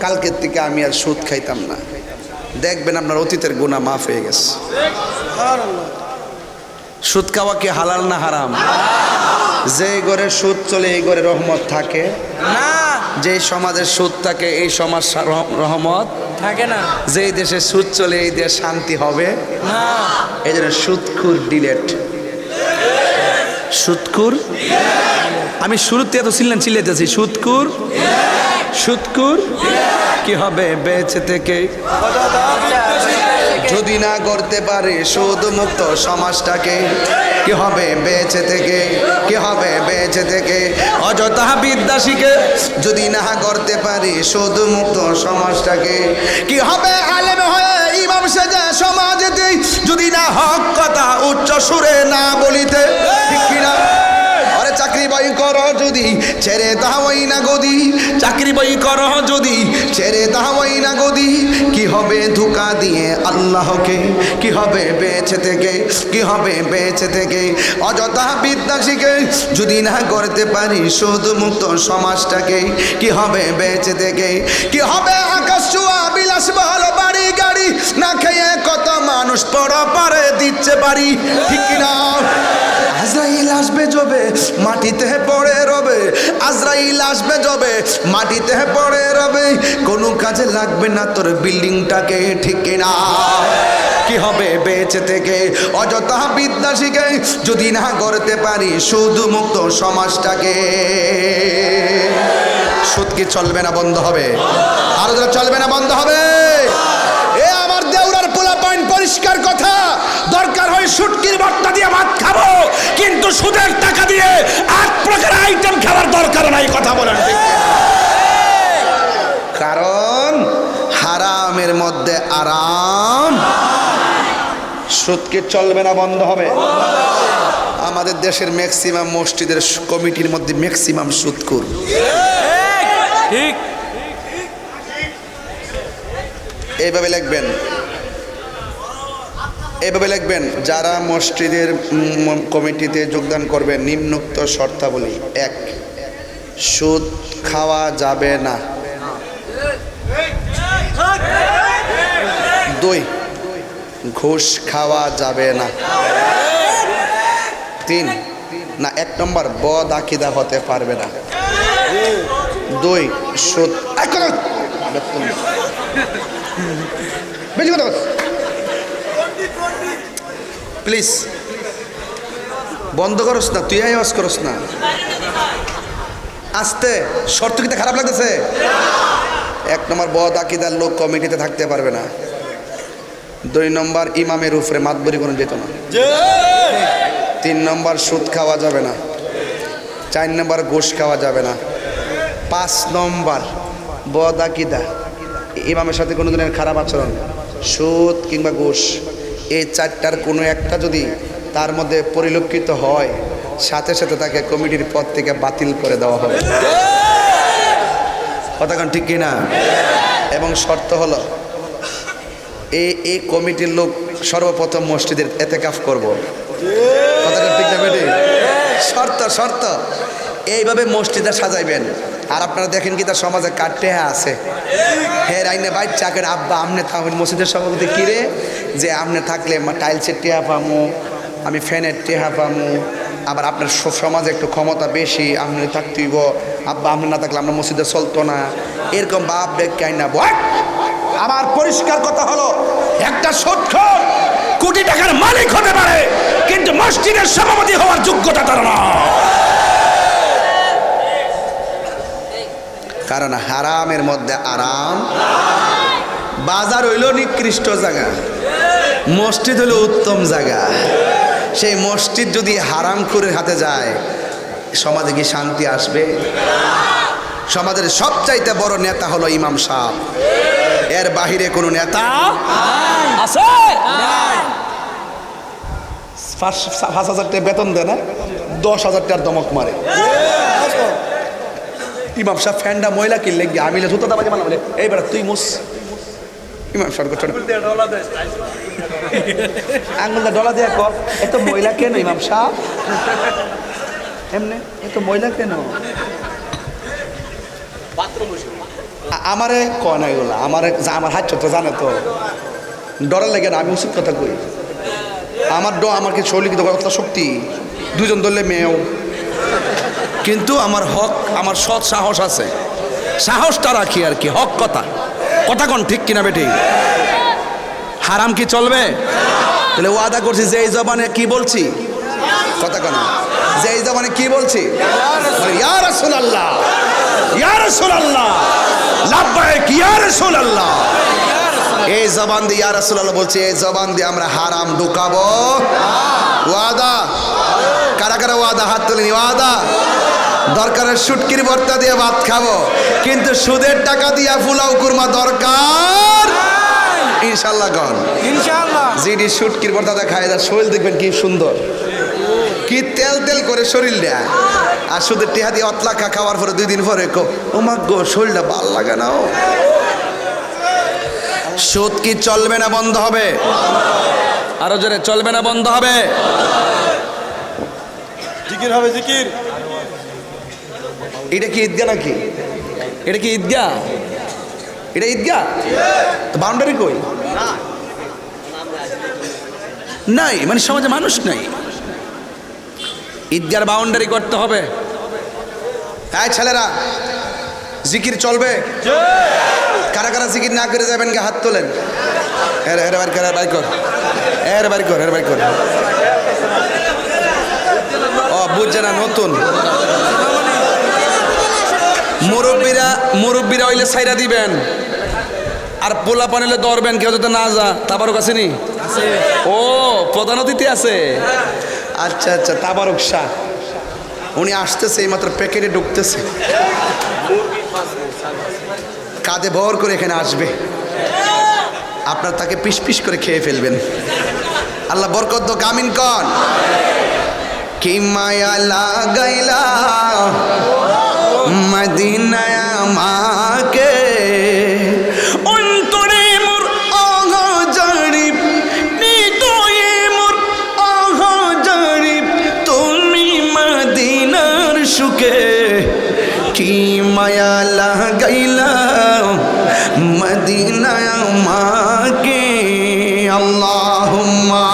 কালকের থেকে আমি আর সুদ খাইতাম না দেখবেন আপনার অতীতের গুনাহ মাফ হয়ে গেছে সুদ খাওয়া কি হালাল না হারাম যে ঘরে সুদ চলে এই ঘরে রহমত থাকে না যে সমাজে সুদ থাকে এই সমাজ রহমত থাকে না যে দেশে সুদ চলে এই দেশ শান্তি হবে না এই জন্য সুদখুর ডিলেট সুদখুর আমি শুরুতে এত চিল্লাইতেছি সুদখুর সুদখুর কি হবে বেঁচে থেকে যদি না করতে পারে সুদ মুক্ত সমাজটাকে কি হবে বেঁচে থেকে কি হবে বেঁচে থেকে অযথা বিদ্যা শিখে যদি না করতে পারি সুদ মুক্ত সমাজটাকে কি হবে আলেম হয়ে ইমাম সেজে সমাজেতে যদি না হক কথা উচ্চ সুরে না বলিতে ঠিক কিনা আরে চাকরি বাই করো যদি ছেড়ে দাওই না গদি চাকরি বাই করো যদি ছেড়ে দাওই না গদি কি হবে ধোঁকা দিয়ে আল্লাহকে কি হবে বেঁচে থেকে কি হবে বেঁচে থেকে অযথা বিদ্যা শিখে যদি না করতে পারি সুদ মুক্ত সমাজটাকে কি হবে বেঁচে থেকে কি হবে আকাশ ছোঁয়া বিলাস ভালো বাড়ি গাড়ি না খেয়ে কত মানুষ পরে দিচ্ছে বাড়ি ঠিক কিনা আজরাইল আসবে জবে মাটিতে পড়ে রবে আজরাইল আসবে জবে মাটিতে পড়ে রবে কোনো কাজে লাগবে না তোর বিল্ডিংটাকে ঠিক কিনা কি হবে বেঁচে থেকে অযথা বিদ্যা শিখে যদি না করতে পারি সুদ মুক্ত সমাজটাকে সুদ কি চলবে না বন্ধ হবে আর চলবে না বন্ধ হবে এ আমার দেউরার পোলা পয়েন্ট পরিষ্কার কথা দরকার হয় শুটকির ভর্তা দিয়ে ভাত খাবো কিন্তু সুদের টাকা দিয়ে 8 প্রকার আইটেম খাবার দরকার নাই কথা বলেন কারণ হারামের মধ্যে আরাম সুদকে চলবে না বন্ধ হবে আমাদের দেশের ম্যাক্সিমাম মসজিদের কমিটির মধ্যে ম্যাক্সিমাম সুদখোর ঠিক এইভাবে লিখবেন এভাবে লিখবেন যারা মসজিদের কমিটিতে যোগদান করবেন নিম্নোক্ত শর্তাবলী 1 সুদ খাওয়া যাবে না 2 ঘুষ খাওয়া যাবে না। 3 না 1 নম্বর বদ আকীদা হতে পারবে না। 2 সুদ প্লিজ বন্ধ করস না, তুই আওয়াজ করস না আস্তে। শর্ত কিতে খারাপ লাগতেছে? 1 নম্বর বদ আকীদার লোক কমিটিতে থাকতে পারবে না। 2 নম্বর ইমামের উপরে মাতবরি কোনো যেত না। 3 নম্বর সুদ খাওয়া যাবে না। 4 নম্বর ঘুষ খাওয়া যাবে না। 5 নম্বর বদ আকীদা, ইমামের সাথে কোনো দিনের খারাপ আচরণ, সুদ কিংবা ঘুষ, এই 4টার কোনো একটা যদি তার মধ্যে পরিলক্ষিত হয়, সাথে সাথে তাকে কমিটির পদ থেকে বাতিল করে দেওয়া হবে। কথাক্ষণ ঠিক কিনা? এবং শর্ত হলো এই কমিটির লোক সর্বপ্রথম মসজিদের এতেকাফ করব। কথাটা ঠিক না বেটি? শর্ত এইভাবে মসজিদে সাজাইবেন। আর আপনারা দেখেন কি তার সমাজে কাটতে আছে, হ্যাঁ রাইনে বাইর চাকের আব্বা আমনে থাকবেন মসজিদের সভাপতি কিরে যে আমনে থাকলে টাইলসের টেহা পামো, আমি ফ্যানের টেহা পামো, আবার আপনার সমাজে একটু ক্ষমতা বেশি, আপনি থাকতেইব, আব্বা আপনি না থাকলে আমরা মসজিদে চলতো না, এরকম বাপ বেগ কাইনা বল। আমার পরিষ্কার কথা হলো, একটা সুদখোর কোটি টাকার মালিক হতে পারে, কিন্তু মসজিদের সভাপতি হওয়ার যোগ্যতা তার না। কারণ হারামের মধ্যে আরাম। বাজার হইল নিকৃষ্ট জায়গা, মসজিদ হলো উত্তম জায়গা। সেই মসজিদ যদি হারাম করে হাতে যায়, সমাজে কি শান্তি আসবে? সমাজের সবচাইতে বড় নেতা হলো ইমাম সাহেব, এর বাহিরে কোনো নেতা আছে? 5,000 টাকা বেতন দেয় না, 10,000 টাকার দমক মারে। ইমাম সাহেব ফ্যানটা ময়লা কিনলে গিয়ে আমি জুতো দাবাজি মানা বলে এইবার তুই মুস। ইমাম সাহেব আঙুলটা ডলা দিয়ে কর, এত ময়লা কেন ইমাম সাহেব? এমনি এত ময়লা কেন? আমারে কয় না এগুলো, আমার হাত তো জানে তো, ডরার লাগে না। আমি উচিত কথা কই, আমাকে শৈলী কতটা শক্তি, 2 জন ধরলে মেয়েও, কিন্তু আমার হক, আমার সৎ সাহস আছে, সাহসটা রাখি আর কি। হক কথা কোন ঠিক কিনা বেটি? হারাম কি চলবে? তাহলে ওয়াদা করছি যে এই জবানে কি বলছি, কথা কেন, যে এই জবানে কি বলছি, ইয়া রাসূলুল্লাহ, ইয়া রাসূলুল্লাহ, লাব্বাইক ইয়া রাসূলুল্লাহ, এই জবান দিয়ে ইয়া রাসূলুল্লাহ বলছি, এই জবান দিয়ে আমরা হারাম ঢুকাবো। ওয়াদা কারা কারা ওয়াদা? হাত তুলেনি। ওয়াদা দরকারের শুটকির ভর্তা দিয়ে ভাত খাবো, কিন্তু সুদের টাকা দিয়া ফুলাও কুরমা দরকার ইনশাআল্লাহ। গন ইনশাআল্লাহ জিডি শুটকির ভর্তা খায়, তার শরীর দেখবেন কি সুন্দর, কি তেল তেল করে শরীর দেয়। আর সুদের টিহা দিয়ে অতলাখা খাওয়ার পরে 2 দিন পরে ও মা গো শরীরটা ভাল লাগে না। সুদ কি চলবে না বন্ধ হবে? আরো জোরে, চলবে না বন্ধ হবে? জিকির হবে, জিকির। এটা কি ঈদগাহ নাকি? এটা কি ঈদগাহ? এটা ঈদগাহ? তো বাউন্ডারি কই? নাই, মানে সমাজে মানুষ নাই। ঈদগার বাউন্ডারি করতে হবে। তাই ছেলেরা জিকির চলবে? কারা কারা জিকির না করে যাবেন কে হাত তোলেন। ও বুঝছে না, নতুন মুরব্বীরা হইলে ছাইরা দিবেন, আর পোলা পানিলে দরবেন, কেউ যাতে না যা। তাবারক আছে নি? ও প্রধান অতিথি আছে, আচ্ছা আচ্ছা। তাবারক শাহ উনি আসতেছে, এই মাত্র প্যাকেটে ঢুকতেছে, কাঁধে ভর করে এখানে আসবে, আপনার তাকে পিস পিস করে খেয়ে ফেলবেন। আল্লাহ বরকত দো, আমিন কন। কি মায়া লাগাইলা মদিনায় আমাকে, অন্তরে মোর অহজারি, হৃদয়ে মোর অহজারি, তুমি মদিনার সুখে। কি মায়া লাগাইলা মদিনায় আমাকে আল্লাহুম্মা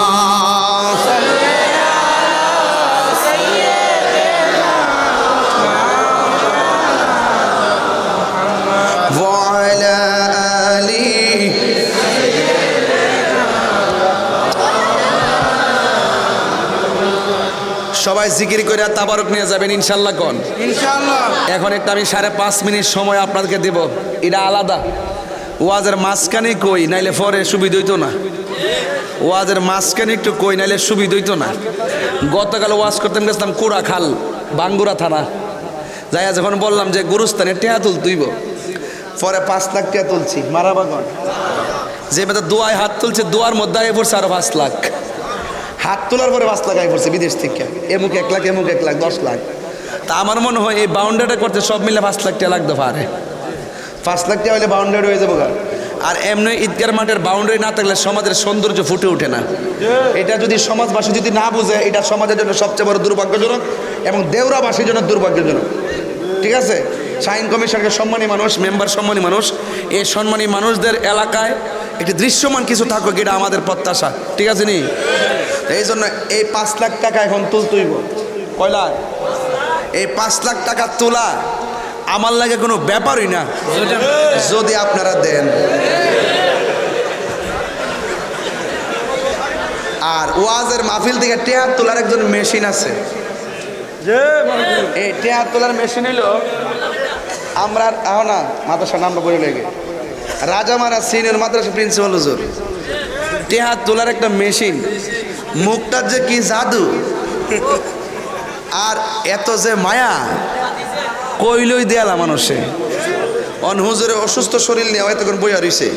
সবাই জিকির করে তাবারক নিয়ে যাবেন ইনশাল্লাহ। কোন ইনশাল্লাহ। এখন একটা আমি 5.5 মিনিট সময় আপনাদেরকে দেব, এটা আলাদা। ওয়াজের মাঝখানে কই নাইলে পরে সুবিধা হইতো না, ওয়াজের মাঝখানে একটু কই নাইলে সুবিধা হইতো না। গতকাল ওয়াজ করতে গেছিলাম কোড়া খাল বাঙ্গুরা থানা, যাইয়া যখন বললাম যে গুরুস্থানে টেহা তুলতেইব, পরে 5 লাখ টাকা তুলছি মারাবাগন। যে বেটা দোয়ায় হাত তুলছে, দোয়ার মধ্যে আগে পড়ছে আরো 5 লাখ। হাত তোলার পরে 5 লাখ আগে পড়ছে বিদেশ থেকে, এমুক 1 লাখ এমুক 1 লাখ 10 লাখ। তা আমার মনে হয় এই বাউন্ডারিটা করতে সব মিলে 5 লাখ টাকা লাগতে পারে। 5 লাখ টাকা হলে বাউন্ডারি হয়ে যাবো। আর এমনি ঈদগার মাঠের বাউন্ডারি না থাকলে সমাজের সৌন্দর্য ফুটে ওঠে না। এটা যদি সমাজবাসী যদি না বুঝে, এটা সমাজের জন্য সবচেয়ে বড় দুর্ভাগ্যজনক এবং দেউরাবাসীর জন্য দুর্ভাগ্যজনক। ঠিক আছে, শাহিন কমিশনের সম্মানী মানুষ, মেম্বার সম্মানী মানুষ, এই সম্মানী মানুষদের এলাকায় একটি দৃশ্যমান কিছু থাকুক, এটা আমাদের প্রত্যাশা। ঠিক আছে নি? এই জন্য এই 5 লাখ টাকা এখন তুলতেইব। কয় লাখ? এই 5 লাখ টাকা তোলা আমার লাগে কোনো ব্যাপারই না, যদি আপনারা দেন। আর ওয়াজের মাহফিল থেকে টেয়ার তোলার একজন মেশিন আছে, এই টেয়ার তোলার মেশিন হইল আমরা না মাদ্রাসার নামটা বলে লেগে রাজামারা সিনিয়র মাদ্রাসা প্রিন্সিপাল হুজুর, টেয়ার তোলার একটা মেশিন। মুখটার যে কি জাদু আর এত যে মায়া, কইলই দেয়ালা মানুষে। অন হুজুরের অসুস্থ শরীর নিয়ে এতক্ষণ বইয়া রইছে।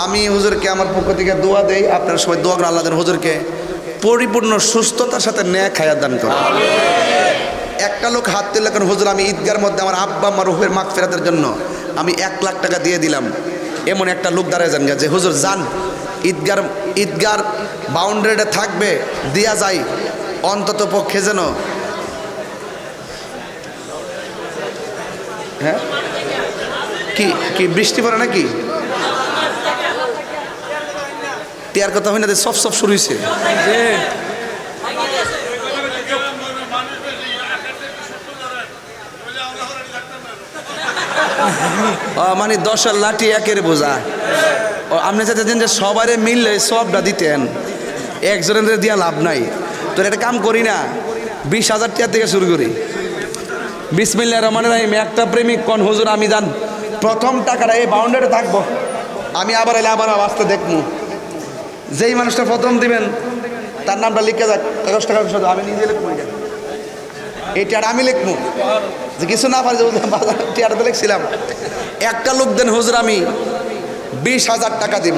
আমি হুজুরকে আমার পক্ষ থেকে দোয়া দেই, আপনারা সবাই দোয়া করেন আল্লাহ হুজুরকে পরিপূর্ণ সুস্থতার সাথে ন্যায় খায়া দান করেন। একটা লোক হাত তুললে, কারণ হুজুর আমি ঈদগার মধ্যে আমার আব্বা আমার রুহের মাগফিরাতের জন্য আমি 1 লাখ টাকা দিয়ে দিলাম, এমন একটা লোক দাঁড়ায় যান যে হুজুর যান ঈদগার বাউন্ডারিটা থাকবে দিয়া যায়, অন্তত পক্ষে যেন। হ্যাঁ কি কি বৃষ্টি পড়ে নাকি? টিয়ার কথা হয় না, সব সব শুরু হয়েছে। মানে 10 লাঠি একের বোঝা। আপনি চাইতেছেন যে সবারে মিললে সবটা দিতেন, একজনের দিয়া লাভ নাই। তো একটা কাম করি না, 20,000 টাকা থেকে শুরু করি। বিসমিল্লাহির রহমানির রহিম। একটা প্রেমিক কোন হুজুর আমি জান প্রথম টাকাটা এই বাউন্ডারি থাকবো, আমি আবার এলে আবার আসতে দেখবো। যেই মানুষটা প্রথম দিবেন তার নামটা লিখে যাক, 10 টাকা আমি নিজে লিখবো। এটা আমি লিখবো, যে কিছু না পারি টিয়ারতে লিখছিলাম। একটা লোক দেন হুজুর আমি 20,000 টাকা দিব,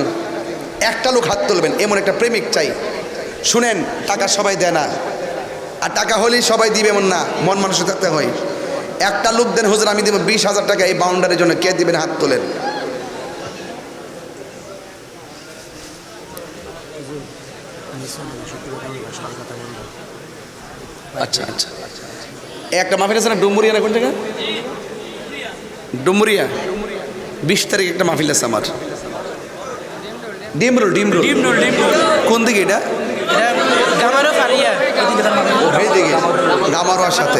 একটা লোক হাত তুলবেন, এমন একটা প্রেমিক চাই। শুনেন, টাকা সবাই দেয় না, আর টাকা হলেই সবাই দিবে এমন না, মন মানুষ থাকতে হয়। একটা লোক দেন হুজুর আমি দিব 20,000 টাকা এই বাউন্ডারির জন্য, কে দিবেন হাত তোলেন। আচ্ছা আচ্ছা, একটা মাহফিল আছে না ডুমুরিয়া, না কোন জায়গা? ডুমুরিয়া 20 তারিখ একটা মাহফিল আছে আমার। ডিমরুল ডিমরুল কোন দিকে এটা? গামারোয়ার সাথে।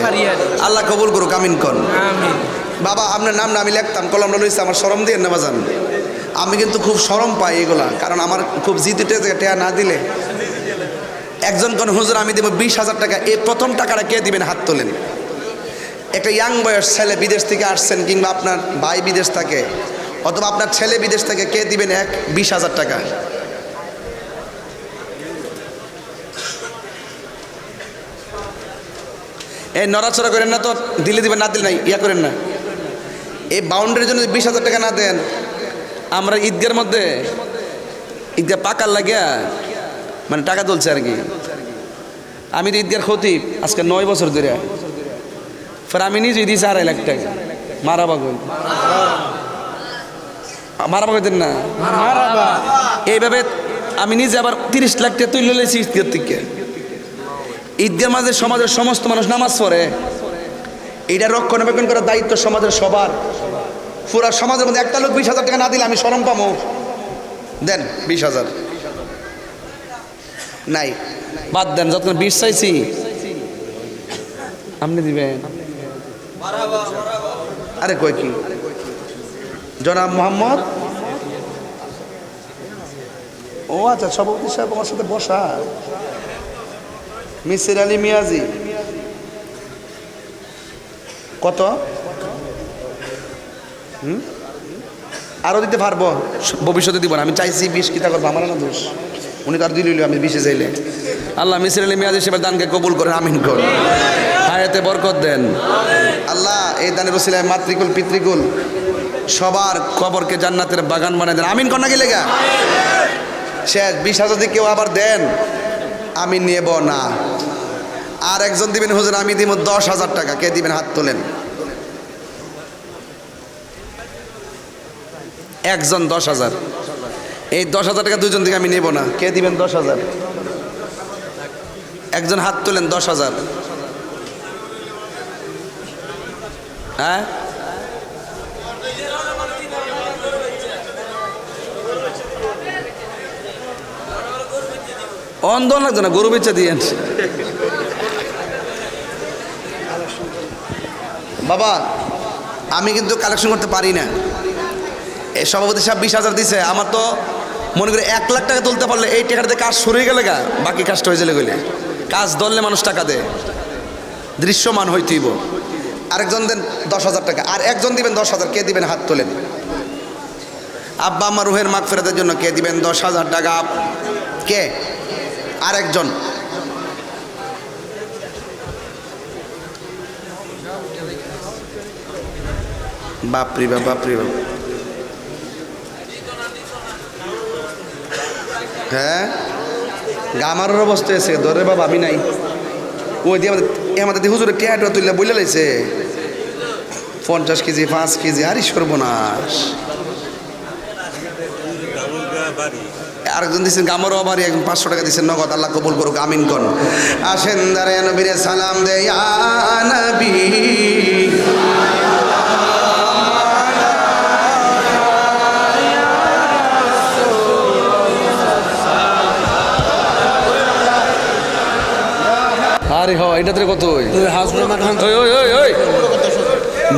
আল্লাহ কবুল করুক, আমিন কন। বাবা আপনার নাম না আমি লিখতাম, কলমটা লইছে, আমার শরম দিয়ে না বাজান। আমি কিন্তু খুব শরম পাই এগুলা, কারণ আমার খুব জিদ উঠে টেয়া না দিলে। একজন কোন হুজুর আমি দেবো 20,000 টাকা, এই প্রথম টাকাটা কে দিবেন হাত তোলেন। একটা ইয়াং বয়স ছেলে বিদেশ থেকে আসছেন, কিংবা আপনার ভাই বিদেশ থাকে, অথবা আপনার ছেলে বিদেশ থেকে, কে দিবেন 20,000 টাকা? এই নড়াচড়া করেন না তো, দিলে দিবেন, না দিলে নাই, ইয়া করেন না। এই বাউন্ডারির জন্য 20,000 টাকা না দেন, আমরা ঈদগার মধ্যে ঈদগাহ পাকার লাগিয়া মানে টাকা তুলছে আর কি। আমি তো ঈদগার খতিব আজকে 9 বছর ধরে, ফের আমি নিজেই দিয়েছি 2.5 লাখ টাকা। মারাবাগুন মারাবাগুন না, এইভাবে আমি নিজে আবার 30 লাখ টাকা তুলে লেছি ঈদগার থেকে। ঈদগার মাঝে সমাজের সমস্ত মানুষ নামাজ পড়ে, এটা রক্ষণাবেক্ষণ করার দায়িত্ব সমাজের সবার। পুরা সমাজের মধ্যে একটা লোক 20,000 টাকা না দিলে আমি শরম পামো। দেন 20,000। নাই, বাদ দেন, যতক্ষণ 20 চাইছি আপনি দিবেন। আরে কই কি জনাব মোহাম্মদ, ও আচ্ছা, সভাপতি সাহেব আমার সাথে বসা, মিসির আলী মিয়াজি। কত? আরো দিতে পারবো, ভবিষ্যতে দিব না। আমি চাইছি 20, কি তা করবো, আমার না দোষ। উনি তো আর দিল, আমি 20 চাইলে। আল্লাহ মিসির আলী মিয়াজি সাহেবের দানকে কবুল করেন, আমিন করেন, হায়াতে বরকত দেন। আল্লাহ এই দানের ওসিলায় মাতৃকুল পিতৃকুল সবার কবরকে জান্নাতের বাগান বানায় দেন, আমিন কর না গেলে গা। শেষ 20,000 দিয়ে কেউ আবার দেন, আমি নেব না। আর একজন দিবেন, হুজুর আমি দিব 10,000 টাকা। কে দিবেন? হাত তোলেন। একজন 10,000। এই 10,000 টাকা দুজন থেকে আমি নেব না। কে দিবেন 10,000? একজন হাত তোলেন। 10,000। হ্যাঁ, অন্ধন লাগছে না, গরু বেচা দিয়েন। বাবা আমি কিন্তু কালেকশন করতে পারি না। এই সভাপতি সাহেব 20,000 দিছে, আমার তো মনে করি 1 লাখ টাকা তুলতে পারলে এই টাকাটাতে কাজ শুরু হয়ে গেলে গা, বাকি কাজটা হয়ে গেলে গেলে কাজ ধরলে মানুষ টাকা দেয়, দৃশ্যমান হইতেইব। আরেকজন দেন 10,000 টাকা, আর একজন দিবেন 10,000। কে দিবেন? হাত তোলেন। আব্বা আমার রুহের মাগফিরাতের জন্য কে দিবেন 10,000 টাকা? কে? আরেকজন। বাপরি বাপ, বাপরি বাপ। হ্যাঁ, গামারের অবস্থা আছে, ধরে বাবা আমি নাই। ওই দিয়ে আমাদের হুজুরে টিয়াটা তুললে বলে লাইছে 50 কেজি 5 কেজি। আরে সর্বনাশ। আরেকজন দিচ্ছেন গামারও বাড়ি, একজন 500 টাকা দিচ্ছেন নগদ। আল্লাহ কবুল করুক, আমিন কোন। আসেন দাঁড়ায় নবীরে সালাম দে, ইয়া নবী। আরে হ, এটা তোর কত?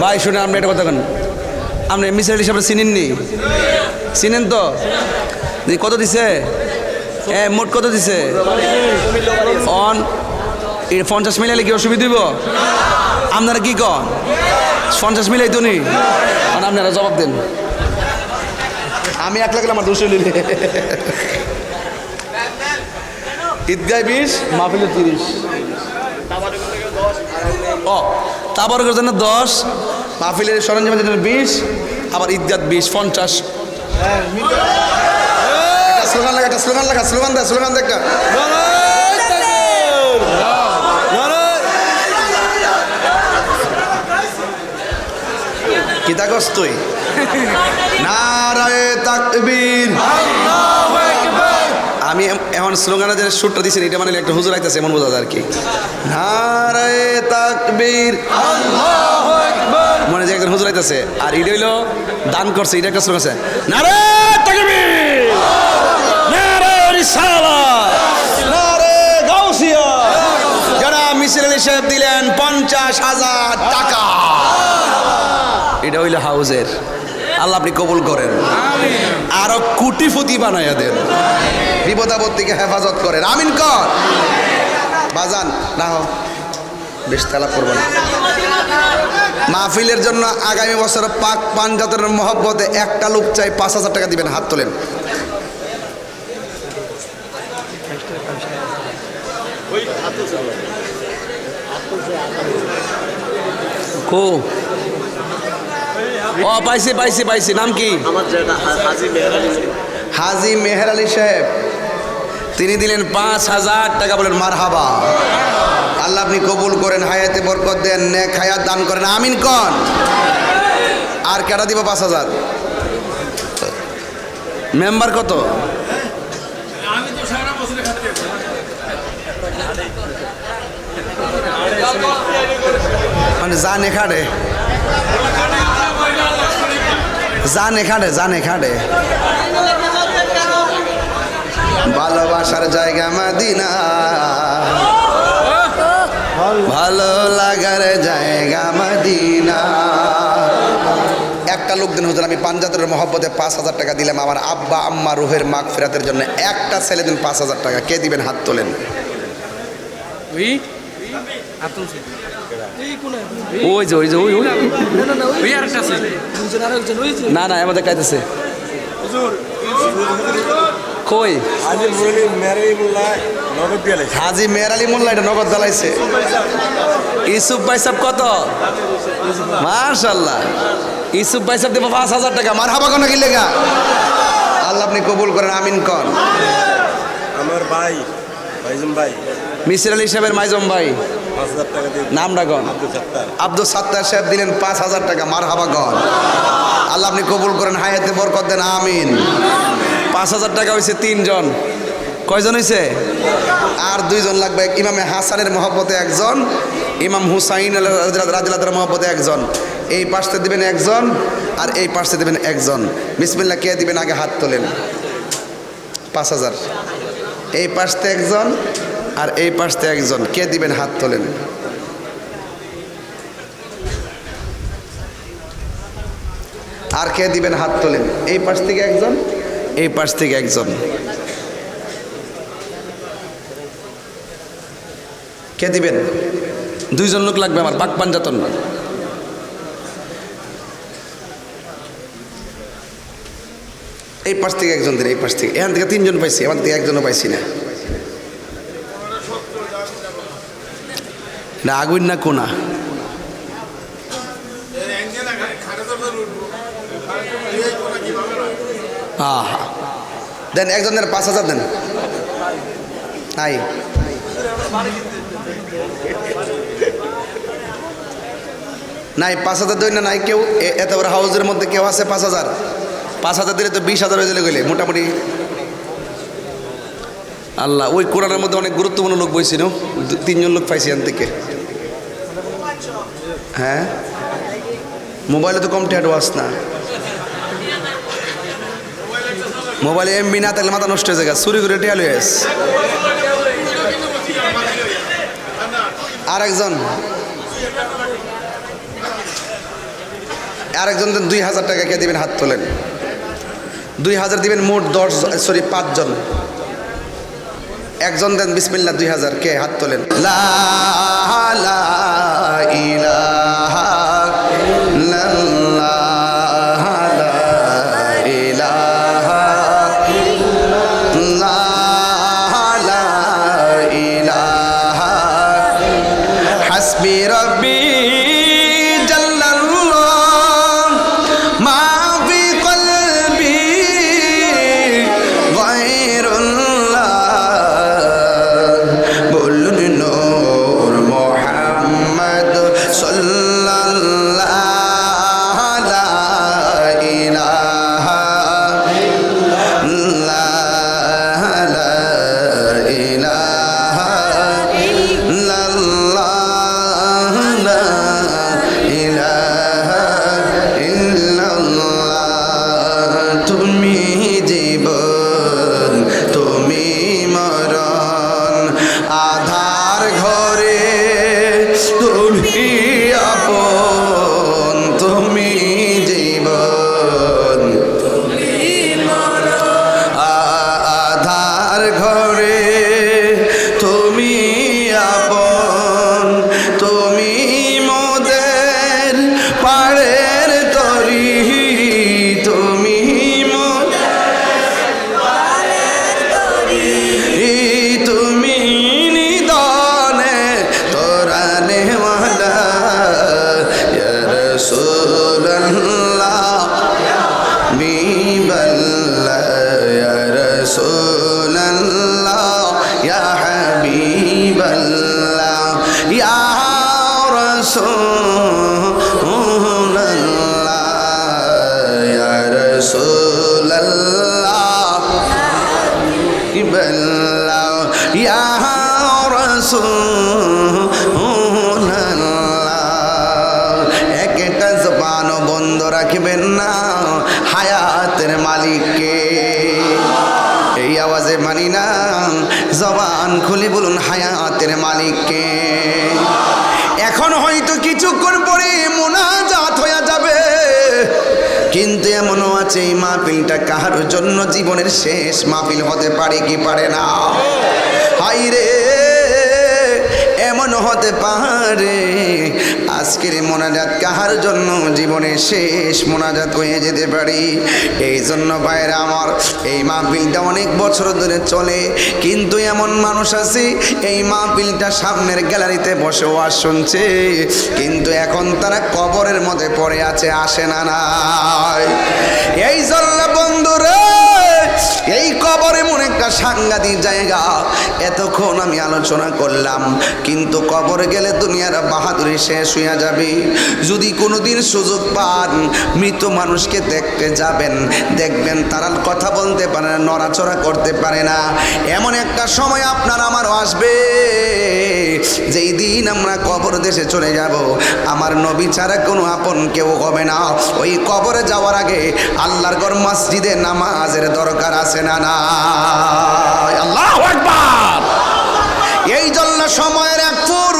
ভাই শুনে, আপনি এটা কথা কেন? আপনি মিসির আলী সাহেব চিনেননি? চিনেন তো? কত দিছে? মোট কত দিছে? 50 মিলাইলে কি অসুবিধা দিব? আপনারা কি কন? 50 মিলাই তো নি, আপনারা জবাব দেন। আমি 1 লাখ আমার দোষ নিলে। ঈদগায় 20, মাহফিলে 30। ও তাবারকের জন্য 10, মাহফিলের সরঞ্জামের জন্য 20, আবার ঈদগাহ 20, 50। স্লোগান লাগা, একটা স্লোগান লাগা, স্লোগান দেয়, স্লোগান দেয় একটা। কি তাকস তুই? নারায়ে তাকবীর। আমি এখন স্লোগানে যে সুরটা দিচ্ছি, এটা মানে একটা হুজুর আইতেছে এমন বোঝা যায় আর কি। নারায়ে তাকবীর, আল্লাহু আকবার, মানে যে একজন হুজুর আইতেছে। আর এটা হইলো দান করছে, এটা একটা স্লোগান আছে, নারায়ে তাকবীর, নারায়ে রিসালাত, নারায়ে গাউসিয়া। যারা মিসির আলী সাহেব দিলেন 50,000 টাকা, এটা হইলো হাউজের। আল্লাহ আপনি কবুল করেন, আরো কোটিপতি বানাইয়া দেন, বিপদ আপদ থেকে হেফাজত করেন, আমিন কর। বাজান না হোক, বেশ তালাপ করবো না। মাহফিলের জন্য আগামী বছর পাক পাঞ্জাতের মহব্বতে একটা লোক চাই 5,000 টাকা দিবেন, হাত তোলেন। কো ও পাইছি পাইছি পাইছি, নাম কি? হাজি মেহের আলী সাহেব, তিনি দিলেন 5,000 টাকা। বলেন মারহাবা। আল্লাহ আপনি কবুল করেন, হায়াতে বরকত দেন, নেক হায়াত দান করেন, আমিন কন। আর কেটা দিব 5,000? মেম্বার কত? মানে জানে খাটে। জানে খাটে ভালোবাসার জায়গা মদিনা, ভালো লাগার জায়গা মদিনা। একটা লোক দিন হুজুর আমি পাঞ্জাতের মহব্বতে 5,000 টাকা দিলাম আমার আব্বা আম্মা রুহের মাগফিরাতের জন্য। একটা ছেলে দিন 5,000 টাকা, কে দিবেন? হাত তোলেন। না না আমাদের কাইতেছে কই হাজি মেয়ের আলী মোল্লা এটা নগদ দালাইছে। ইউসুফ ভাই সাহেব কত? মাশাআল্লাহ, ইউসুফ ভাই সাহেব দেব 5,000 টাকা। মারহাবা কোন কি লেগা? আল্লাহ আপনি কবুল করেন, আমিন কন। আমার ভাই ভাইজম ভাই মিসির আলী সাহেবের মাইজম ভাই 5,000 টাকা দিয়ে নামটা কন। আব্দুল সাত্তার সাহেব দিলেন 5,000 টাকা। মারহাবা কন। আল্লাহ আপনি কবুল করেন, হায়াতে বরকত দেন, আমিন। 5,000 টাকা হয়েছে 3 জন। কয়জন হয়েছে? আর 2 জন লাগবে। ইমামে হাসানের মহব্বতে একজন, ইমাম হুসাইন রাদিয়াল্লাহু মহব্বতে একজন। এই পাশে দিবেন একজন আর এই পাশে দিবেন একজন। বিসমিল্লাহ, কে দিবেন? আগে হাত তোলেন। 5,000। এই পাশে একজন আর এই পাশে একজন, কে দিবেন? হাত তোলেন। আর কে দিবেন? হাত তোলেন। এই পাশ থেকে একজন, এই পাশ থেকে একজন, কে দিবেন? 2 জন লোক লাগবে আমার, পাক পাঞ্জাতন। এই পাশ থেকে একজন দিন, এই পাশ থেকে। এখান থেকে 3 জন পাইছি, এখান থেকে একজনও পাইছি না। না আগুন না কোনা? দেন একজন দেন, 5,000 দেন। নাই নাই 5,000 দেন না, নাই কেউ। এত বড় হাউজের মধ্যে কেউ আছে 5,000? 5,000 দিলে তো 20,000 হয়ে গেলে গেলে মোটামুটি। আল্লাহ, ওই কোরআনের মধ্যে অনেক গুরুত্বপূর্ণ লোক বইছিল। 3 জন লোক পাইছি এখান থেকে। হ্যাঁ, মোবাইলে তো কম ট্যাটও আস না। মোবাইলে এমবি না থাকলে মাথা নষ্ট হয়ে যায়, চুরি করে টেয়াল হয়ে আস। আরেকজন দেন 2,000 টাকা। কে দিবেন? হাত তোলেন। 2,000 দিবেন। মোট 5 জন। একজন দেন। বিসমিল্লাহ, 2,000। কে? হাত তোলেন। লা ইলাহা ইল্লাল্লাহ, লা ইলাহা ইল্লাল্লাহ, লা ইলাহা হাসবি রব্বি জাল্লাল্লাহ মা ফি কলবি গায়রুল্লাহ। বলুন নূর মুহাম্মদ সাল্লাল্লাহ, লা ইলাহা ইল্লাল্লাহ, লা ইলাহা ইল্লাল্লাহ, লা ইলাহা ইল্লাল্লাহ। তুমি জীবন, তুমি মরণ, আধার ঘরে তুমি আপন। তুমি জীবন, আধার ঘরে তুমি আপন। তুমি মোদের পাড়ের তরি, তুমি তুমি নিদনে তোরানে ওয়ালা ইয়া রাসূলুল্লাহ বিবাল্লাহ, ইয়া রাসূলুল্লাহ ইয়া হাবিবাল্লাহ, ইয়া রাসূলুল্লাহ, ইয়া রাসূলুল্লাহ বিবাল্লাহ, ইয়া রাসূলুল্লাহ। একটা জবানও বন্ধ রাখবেন না। মালিককে। এই আওয়াজে মানি না, জবান খুলে বলুন হায়াতের মালিককে। এখন হয়তো কিছুক্ষণ পরে মোনাজাত হয়ে যাবে, কিন্তু এমনও আছে এই মাহফিলটা কাহার জন্য জীবনের শেষ মাহফিল হতে পারে কি পারে না। হাই রে, এমন হতে পারে আজকের মোনাজাত কাহার জন্য জীবনের শেষ মোনাজাত হয়ে যেতে পারে। এই জন্য ভাইরা আমার, এই মাহফিলটা অনেক বছর ধরে চলে, কিন্তু এমন মানুষ আছে এই মাহফিলটা সামনের গ্যালারিতে বসে ওয়াজ শুনছে, কিন্তু এখন তারা কবরের মধ্যে পড়ে আছে, আসে না নাই। এই জন্য বন্ধুরা, এই কবর এমন একটা সাংঘাতিক জায়গা। এতক্ষণ আমি আলোচনা করলাম, কিন্তু কবর গেলে দুনিয়ার বাহাদুরি শেষ হইয়া যাবে। যদি কোনোদিন সুযোগ পান মৃত মানুষকে দেখতে যাবেন, দেখবেন তারা কথা বলতে পারে না, নড়াচড়া করতে পারে না। এমন একটা সময় আপনার আমারও আসবে, যেই দিন আমরা কবর দেশে চলে যাব, আমার নবী ছাড়া কোনো আপন কেউ হবে না। ওই কবরে যাওয়ার আগে আল্লাহর ঘর মসজিদে নামাজের দরকার আছে না না? আল্লাহু আকবার। এই জন্য সময়ের 1 ফুট,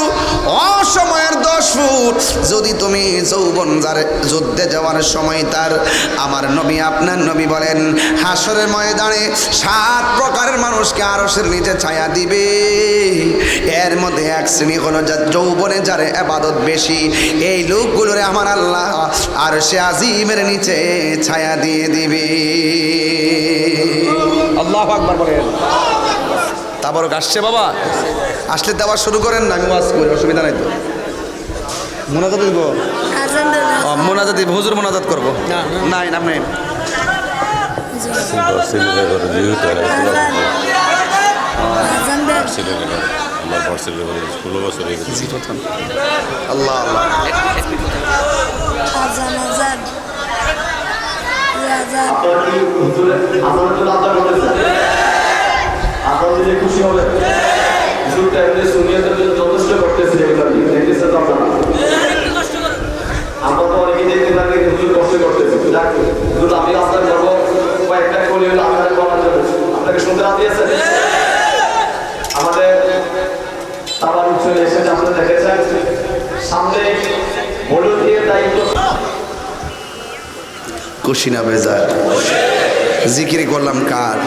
অসময়ের 10 ফুট। যদি তুমি যৌবন যার যুদ্ধে যাওয়ার সময় তার, আমার নবী আপনার নবী বলেন হাসরের ময়দানে 7 প্রকারের মানুষকে আরশের নিচে ছায়া দিবে। এর মধ্যে এক শ্রেণী হলো যৌবনে যার ইবাদত বেশি, এই লোকগুলোরে আমার আল্লাহ আরশে আজিমের নিচে ছায়া দিয়ে দিবে। আল্লাহু আকবার বলেন। তারপর আসছে বাবা, আসলে দেওয়া শুরু করেন না, আমি ওয়াজ করি, অসুবিধা নাই তো। মোনাজাত দিব, মোনাজাত দিব, হুজুর মোনাজাত করবো। নাই নাম নেই। আল্লাহ আল্লাহ। আপনারা যদি খুশি হবেন, হুজুরটা এমনি সুনিয়তের জন্য যথেষ্ট করতেছে, এগুলো কি দেখতেছেন তো আপনারা? আমরা তো অনেকেই দেখতে থাকি হুজুর কষ্ট করতেছে। যাক হুজুর, আমি রাস্তায় যাবো, কয়েকটা কলি হলো আপনাদের বলার জন্য। আপনাকে শুনতে রাজি আছেন? আমাদের তাবার উৎসবে এসেছে, আপনারা দেখেছেন সামনে ভলুন্টিয়ার দায়িত্ব। খুশি না বেজার? জিকির করলাম কার?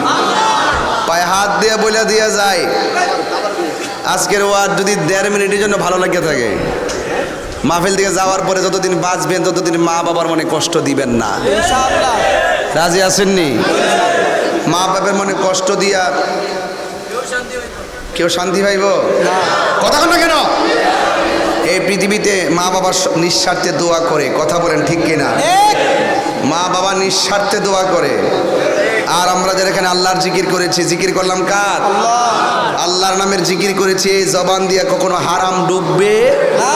পায়ে হাত দিয়ে বলে দিয়ে যায়। আজকের ওয়াজ যদি 1.5 মিনিটের জন্য ভালো লাগে থাকে, মাহফিল থেকে যাওয়ার পরে যতদিন বাঁচবেন ততদিন মা বাবার মনে কষ্ট দিবেন না। রাজি আছেননি? মা বাবার মনে কষ্ট দিয়া কেউ শান্তি পাইব? কথা বল না কেন? এই পৃথিবীতে মা বাবার নিঃস্বার্থে দোয়া করে, কথা বলেন ঠিক কিনা? মা বাবা নিঃস্বার্থে দোয়া করে। আর আমরা যারা এখানে আল্লাহর জিকির করেছি, জিকির করলাম কার? আল্লাহর নামের জিকির করেছি। এই জবান দিয়ে কখনো হারাম ডুববে না।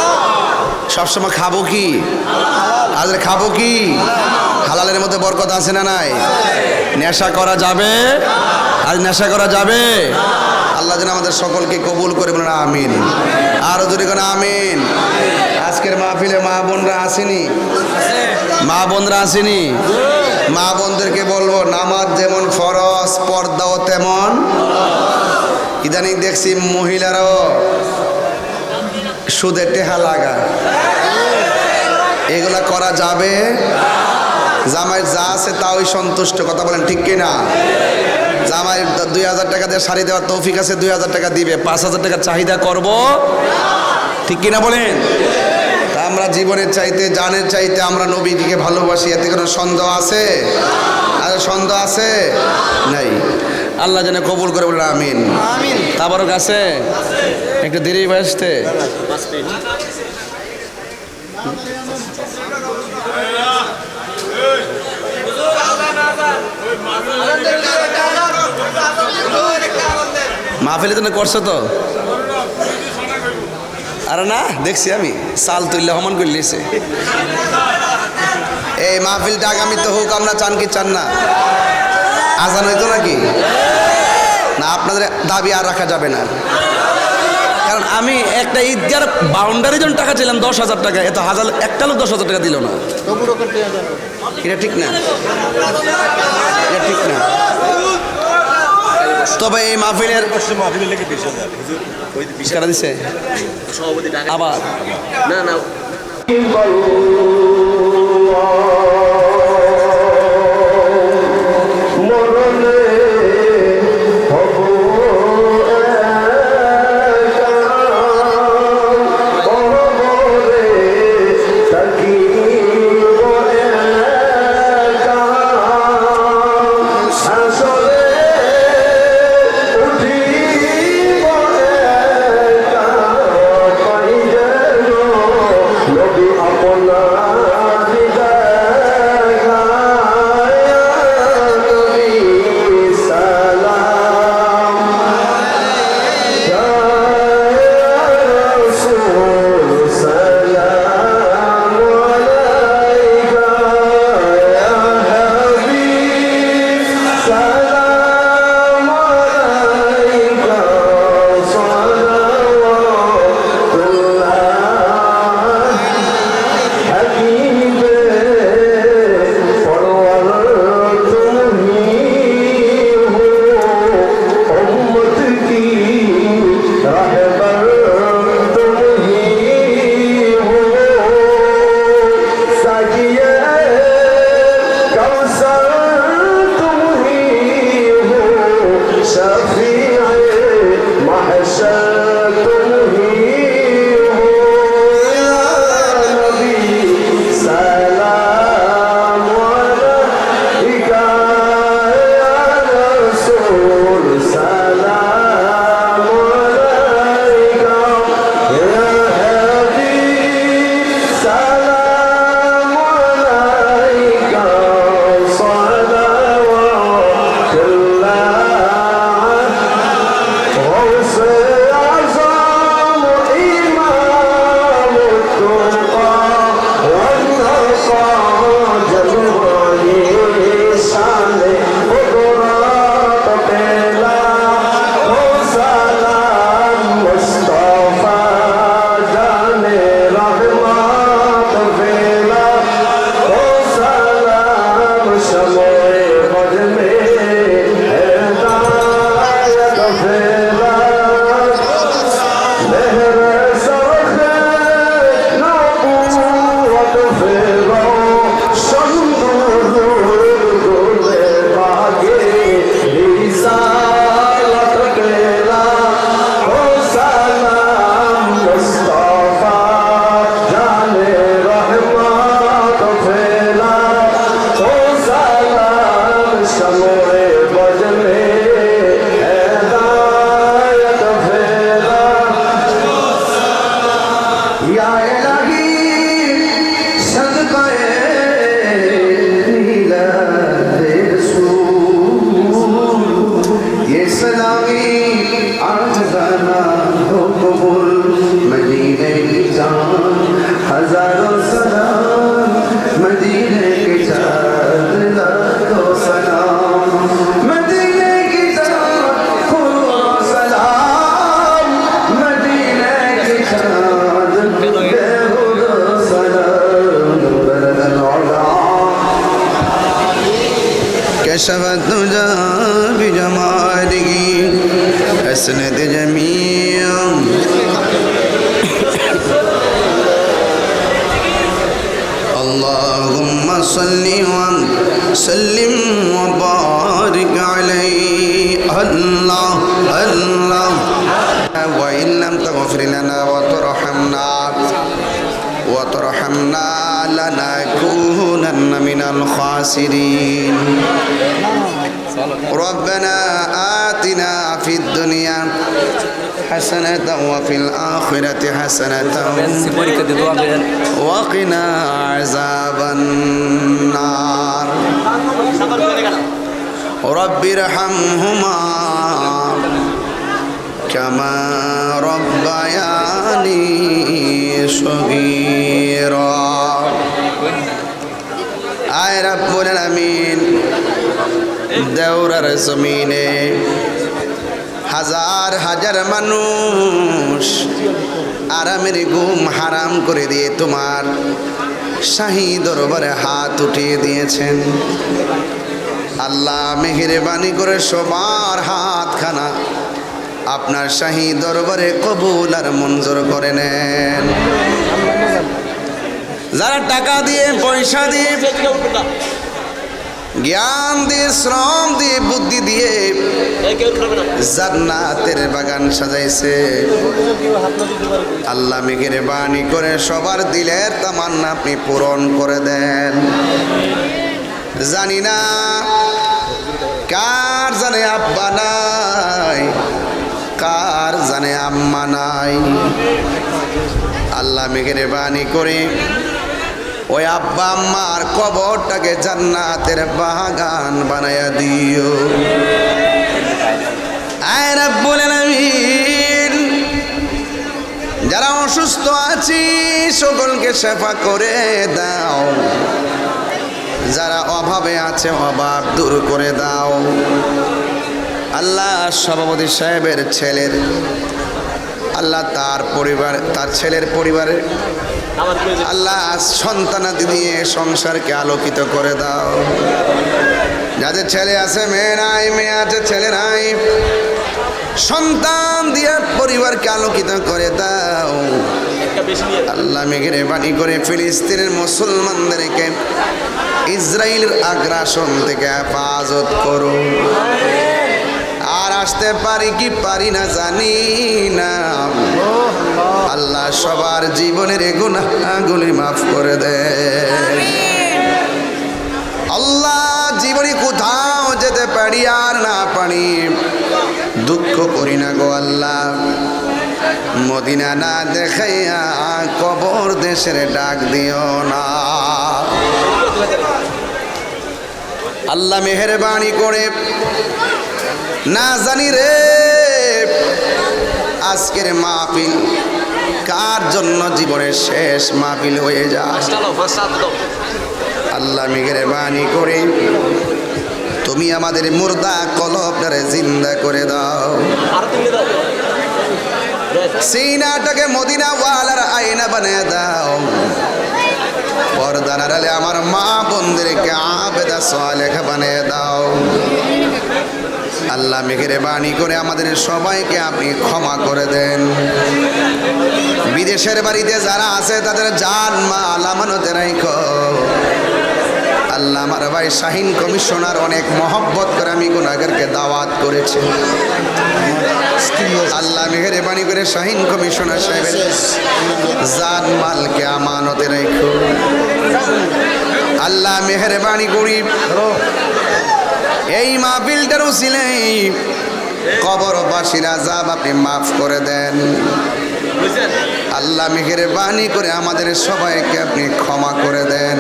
সবসময় খাবো কি? আজ খাবো কি? হালালের মধ্যে বরকত আছে না নাই? নেশা করা যাবে? আজ নেশা করা যাবে? আল্লাহ যেন আমাদের সকলকে কবুল করে, বলেন আমিন। আরো জোরে করে আমিন। আজকের মাহফিলে মা বোনরা আসেনি? মা বোনরা আসেনি? মা বোনদেরকে বলবো, নামাজ যেমন ফরজ, পর্দাও তেমন। ইদানিং দেখছি মহিলারাও সুদে টেহা লাগা, এগুলা করা যাবে? জামাই যা আছে তাই সন্তুষ্ট, কথা বলেন ঠিক কিনা? জামাই 2000 টাকা দিয়ে শাড়ি দেওয়ার তৌফিক আছে, 2000 টাকা দিবে, 5000 টাকা চাহিদা করব, ঠিক কিনা বলেন? তা আমরা জীবনের চাইতে, জানের চাইতে আমরা নবীকে ভালোবাসি, এতে কোনো সন্দেহ আছে? আর সন্দেহ আছে? নাই। আল্লাহ যেন কবুল করে, বলেন আমিন। তারপর কাছে একটু দেরি বাসতে। মাহফিলে তো করছো তো? আরে না, দেখছি আমি সাল তুললে হমান করলিছে। এই মাহফিলটা আগামীতে হোক, আমরা চান কি চান না? আজান হইতো নাকি না? আপনাদের দাবি আর রাখা যাবে না, কারণ কারণ আমি একটা ঈদগার বাউন্ডারি জন টাকা ছিলাম 10,000 টাকা, এত হাজার একটা লোক 10,000 টাকা দিল না। এটা ঠিক না, এটা ঠিক না। তবে এই মাহফিলের মাহফিলের লেগে 20,000 হুজুর ওই কারা দিছে সভাপতি টাকা আবার না না كشفت دجى بجماله حسنت جميعا اللهم صل وسلم وبارك عليه الله الله وإن لم تغفر لنا وترحمنا لنكونن من الخاسرين ربنا آتنا في الدنيا حسنة وفي الآخرة حسنة وقنا عذاب النار رب ارحمهما كما ربياني صغيرا আয় রব্বুল আলামিন দেওরার জমিনে হাজার হাজার মানুষ আরামের ঘুম হারাম করে দিয়ে তোমার শাহী দরবারে হাত উঠিয়ে দিয়েছেন। আল্লাহ মেহেরবানি করে সবার হাতখানা আপনার শাহী দরবারে কবুল আর মঞ্জুর করে নেন। যারা টাকা দিয়ে পয়সা দিয়ে জ্ঞান দিয়ে শ্রম দিয়ে বুদ্ধি দিয়ে জান্নাতের বাগান সাজাইছে, আল্লাহ মেহেরবানি করে সবার দিলের তামান্না আপনি পূরণ করে দেন। জানি না কার জানে আব্বা নাই, কার জানে আম্মা নাই। আল্লাহ মেহেরবানি করে ওই আব্বা আম্মার কবরটাকে জান্নাতের বাগান বানায়া দিও। আয় রাব্বুল আলামিন, যারা অসুস্থ আছি সকলকে সেবা করে দাও, যারা অভাবে আছে অভাব দূর করে দাও। আল্লাহ সভাপতি সাহেবের ছেলের আল্লাহ তার পরিবার, তার ছেলের পরিবারের আল্লাহ সন্তানাদি দিয়ে সংসারকে আলোকিত করে দাও। যাদের ছেলে আছে মেয়ে নাই, মেয়ে আছে ছেলে নাই, সন্তান দিয়ে পরিবারকে আলোকিত করে দাও। আল্লাহ মেহেরবানি করে ফিলিস্তিনের মুসলমানদেরকে ইসরায়েলের আগ্রাসন থেকে হেফাজত করো। আর আসতে পারি কি পারি না জানি না, আল্লাহ সবার জীবনের গুনাহগুলি মাফ করে দে। আল্লাহ জীবনে কোথাও যেতে পারি আর না পারি দুঃখ করি না গো আল্লাহ, মদিনা না দেখাইয়া কবর দেশের ডাক দিও না। আল্লাহ মেহেরবানি করে না জানি রে আজকের মাহফিল কার জন্য জীবনের শেষ মাহফিল হয়ে যায়। আল্লাহ মেহেরবানি করে তুমি আমাদের মুর্দা কলবটারে জিন্দা করে দাও, সিনাটাকে মদিনা ওয়ালার আয়না বানিয়ে দাও। পর্দার আড়ালে আমার মা বোনদেরকে আবেদা সালেহা বানিয়ে দাও। আল্লাহ মেহেরবানি করে আমাদের সবাইকে আপনি ক্ষমা করে দেন। বিদেশের বাড়িতে যারা আছে তাদের জান মাল আমানতে রাখো। আল্লাহ আমার ভাই শাহিন কমিশনার অনেক মহব্বত করে আমি গুনাহগারকে দাওয়াত করেছি। আল্লাহ মেহেরবানি করে শাহিন কমিশনার সাহেবের জান মালকে আমানতে রাখো। আল্লাহ মেহেরবানি করি এই মাহফিলটার উসিলাই কবরবাসীর আযাব আপনি মাফ করে দেন। আল্লাহ মেহেরবানি করে আমাদের সবাইকে আপনি ক্ষমা করে দেন।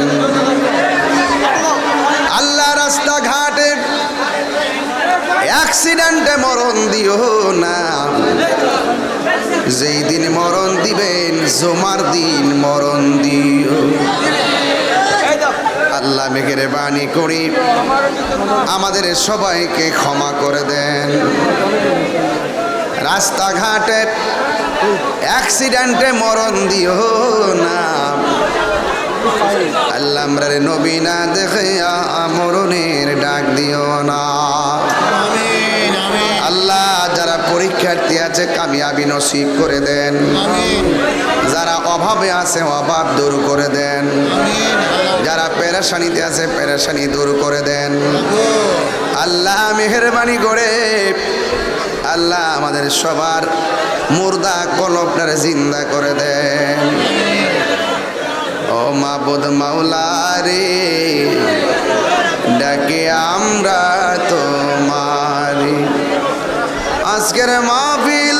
আল্লাহ রাস্তাঘাটে অ্যাক্সিডেন্টে মরণ দিও না, যেই দিন মরণ দিবেন জুমার দিন মরণ দিও। আল্লাহ মেহেরবানি করি আমাদের সবাইকে ক্ষমা করে দেন। রাস্তাঘাটে অ্যাক্সিডেন্টে মরণ দিও না। আল্লাহ আমরা নবী না দেখে মরণের ডাক দিও না। আল্লাহ যারা পরীক্ষার্থী আছে কামিয়াবি নসিব করে দেন, যারা অভাবে আছে অভাব দূর করে দেন, যারা পেরেশানিতে আছে পেরেশানি দূর করে দেন। আল্লাহ মেহেরবানি করে আল্লাহ আমাদের সবার মুর্দা কলবটারে জিন্দা করে দেন। ও মাবুদ মাওলা রে ডাকে আমরা তোমারি, আজকের মাহফিল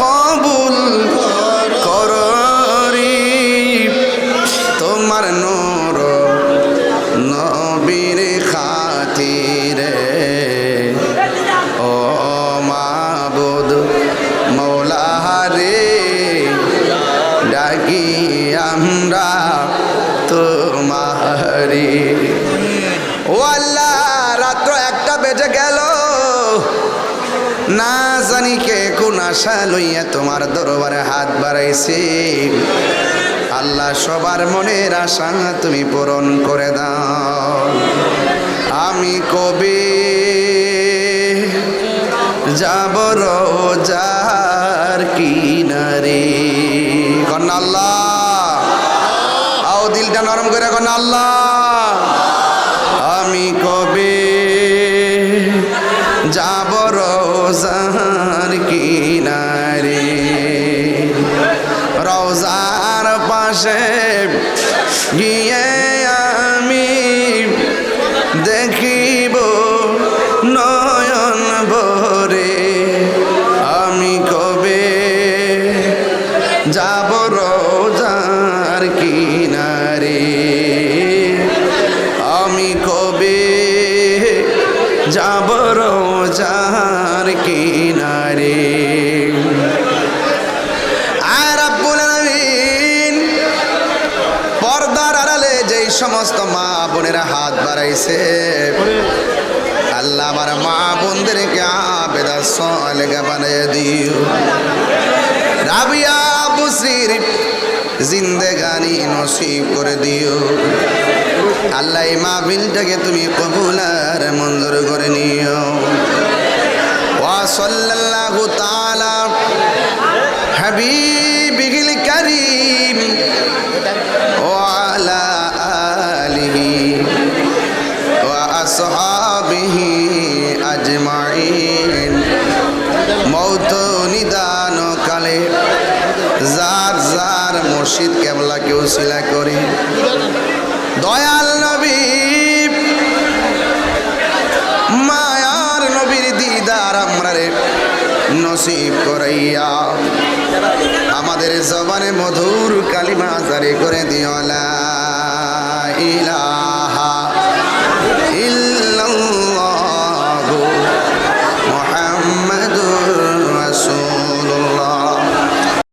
কবুল কররি, তোমার নূর নবীর খাতিরে। ও মাবুদ মাওলা রে ডাকি আমরা তোমারি। ও আল্লাহ রাত্র 1টা বেজে গেল, না জানি কে কোন আশা লইয়া তোমার দরবারে হাত বাড়াইছি। আল্লাহ সবার মনের আশা তুমি পূরণ করে দাও। আমি কবে যাব রোজার কিনারে, কন্যা আল্লাহ আও দিলটা নরম করে কন্যা আল্লাহ। আমি কবে যাব রোজার কিনারে, রোজার পাশে গিয়ে আমি দেখিব নয়ন ভরে। আমি কবে যাব রোজার কিনারে, আমি কবে যাব রোজার কিনারে। আর রাব্বুল আলামিন পর্দার আড়ালে যেই সমস্ত মা বোনেরা হাত বাড়াইছে, আল্লাহ আমার মা বোনদেরকে আবেদা সালেহা বানিয়ে দিও। রাবিয়া বুসরির জিন্দেগানি নসিব করে দিও। আল্লাহ এই মাহফিলটাকে তুমি কবুল আর মঞ্জুর করে নিও। ওয়া সাল্লাল্লাহু তাআলা হাবিবিল কারীম ওয়া আলা আলিহি ওয়া আসহাবিহি আজমাইন। মৌত নিদান কালে যার যার মুর্শিদ কেবলাকে উসিলা করে দয়াল নবী মায়ার নবীর দিদার আমরারে নসিব করাইয়া আমাদের জবানে মধুর কালিমা জারি করে দিও। লা ইলাহা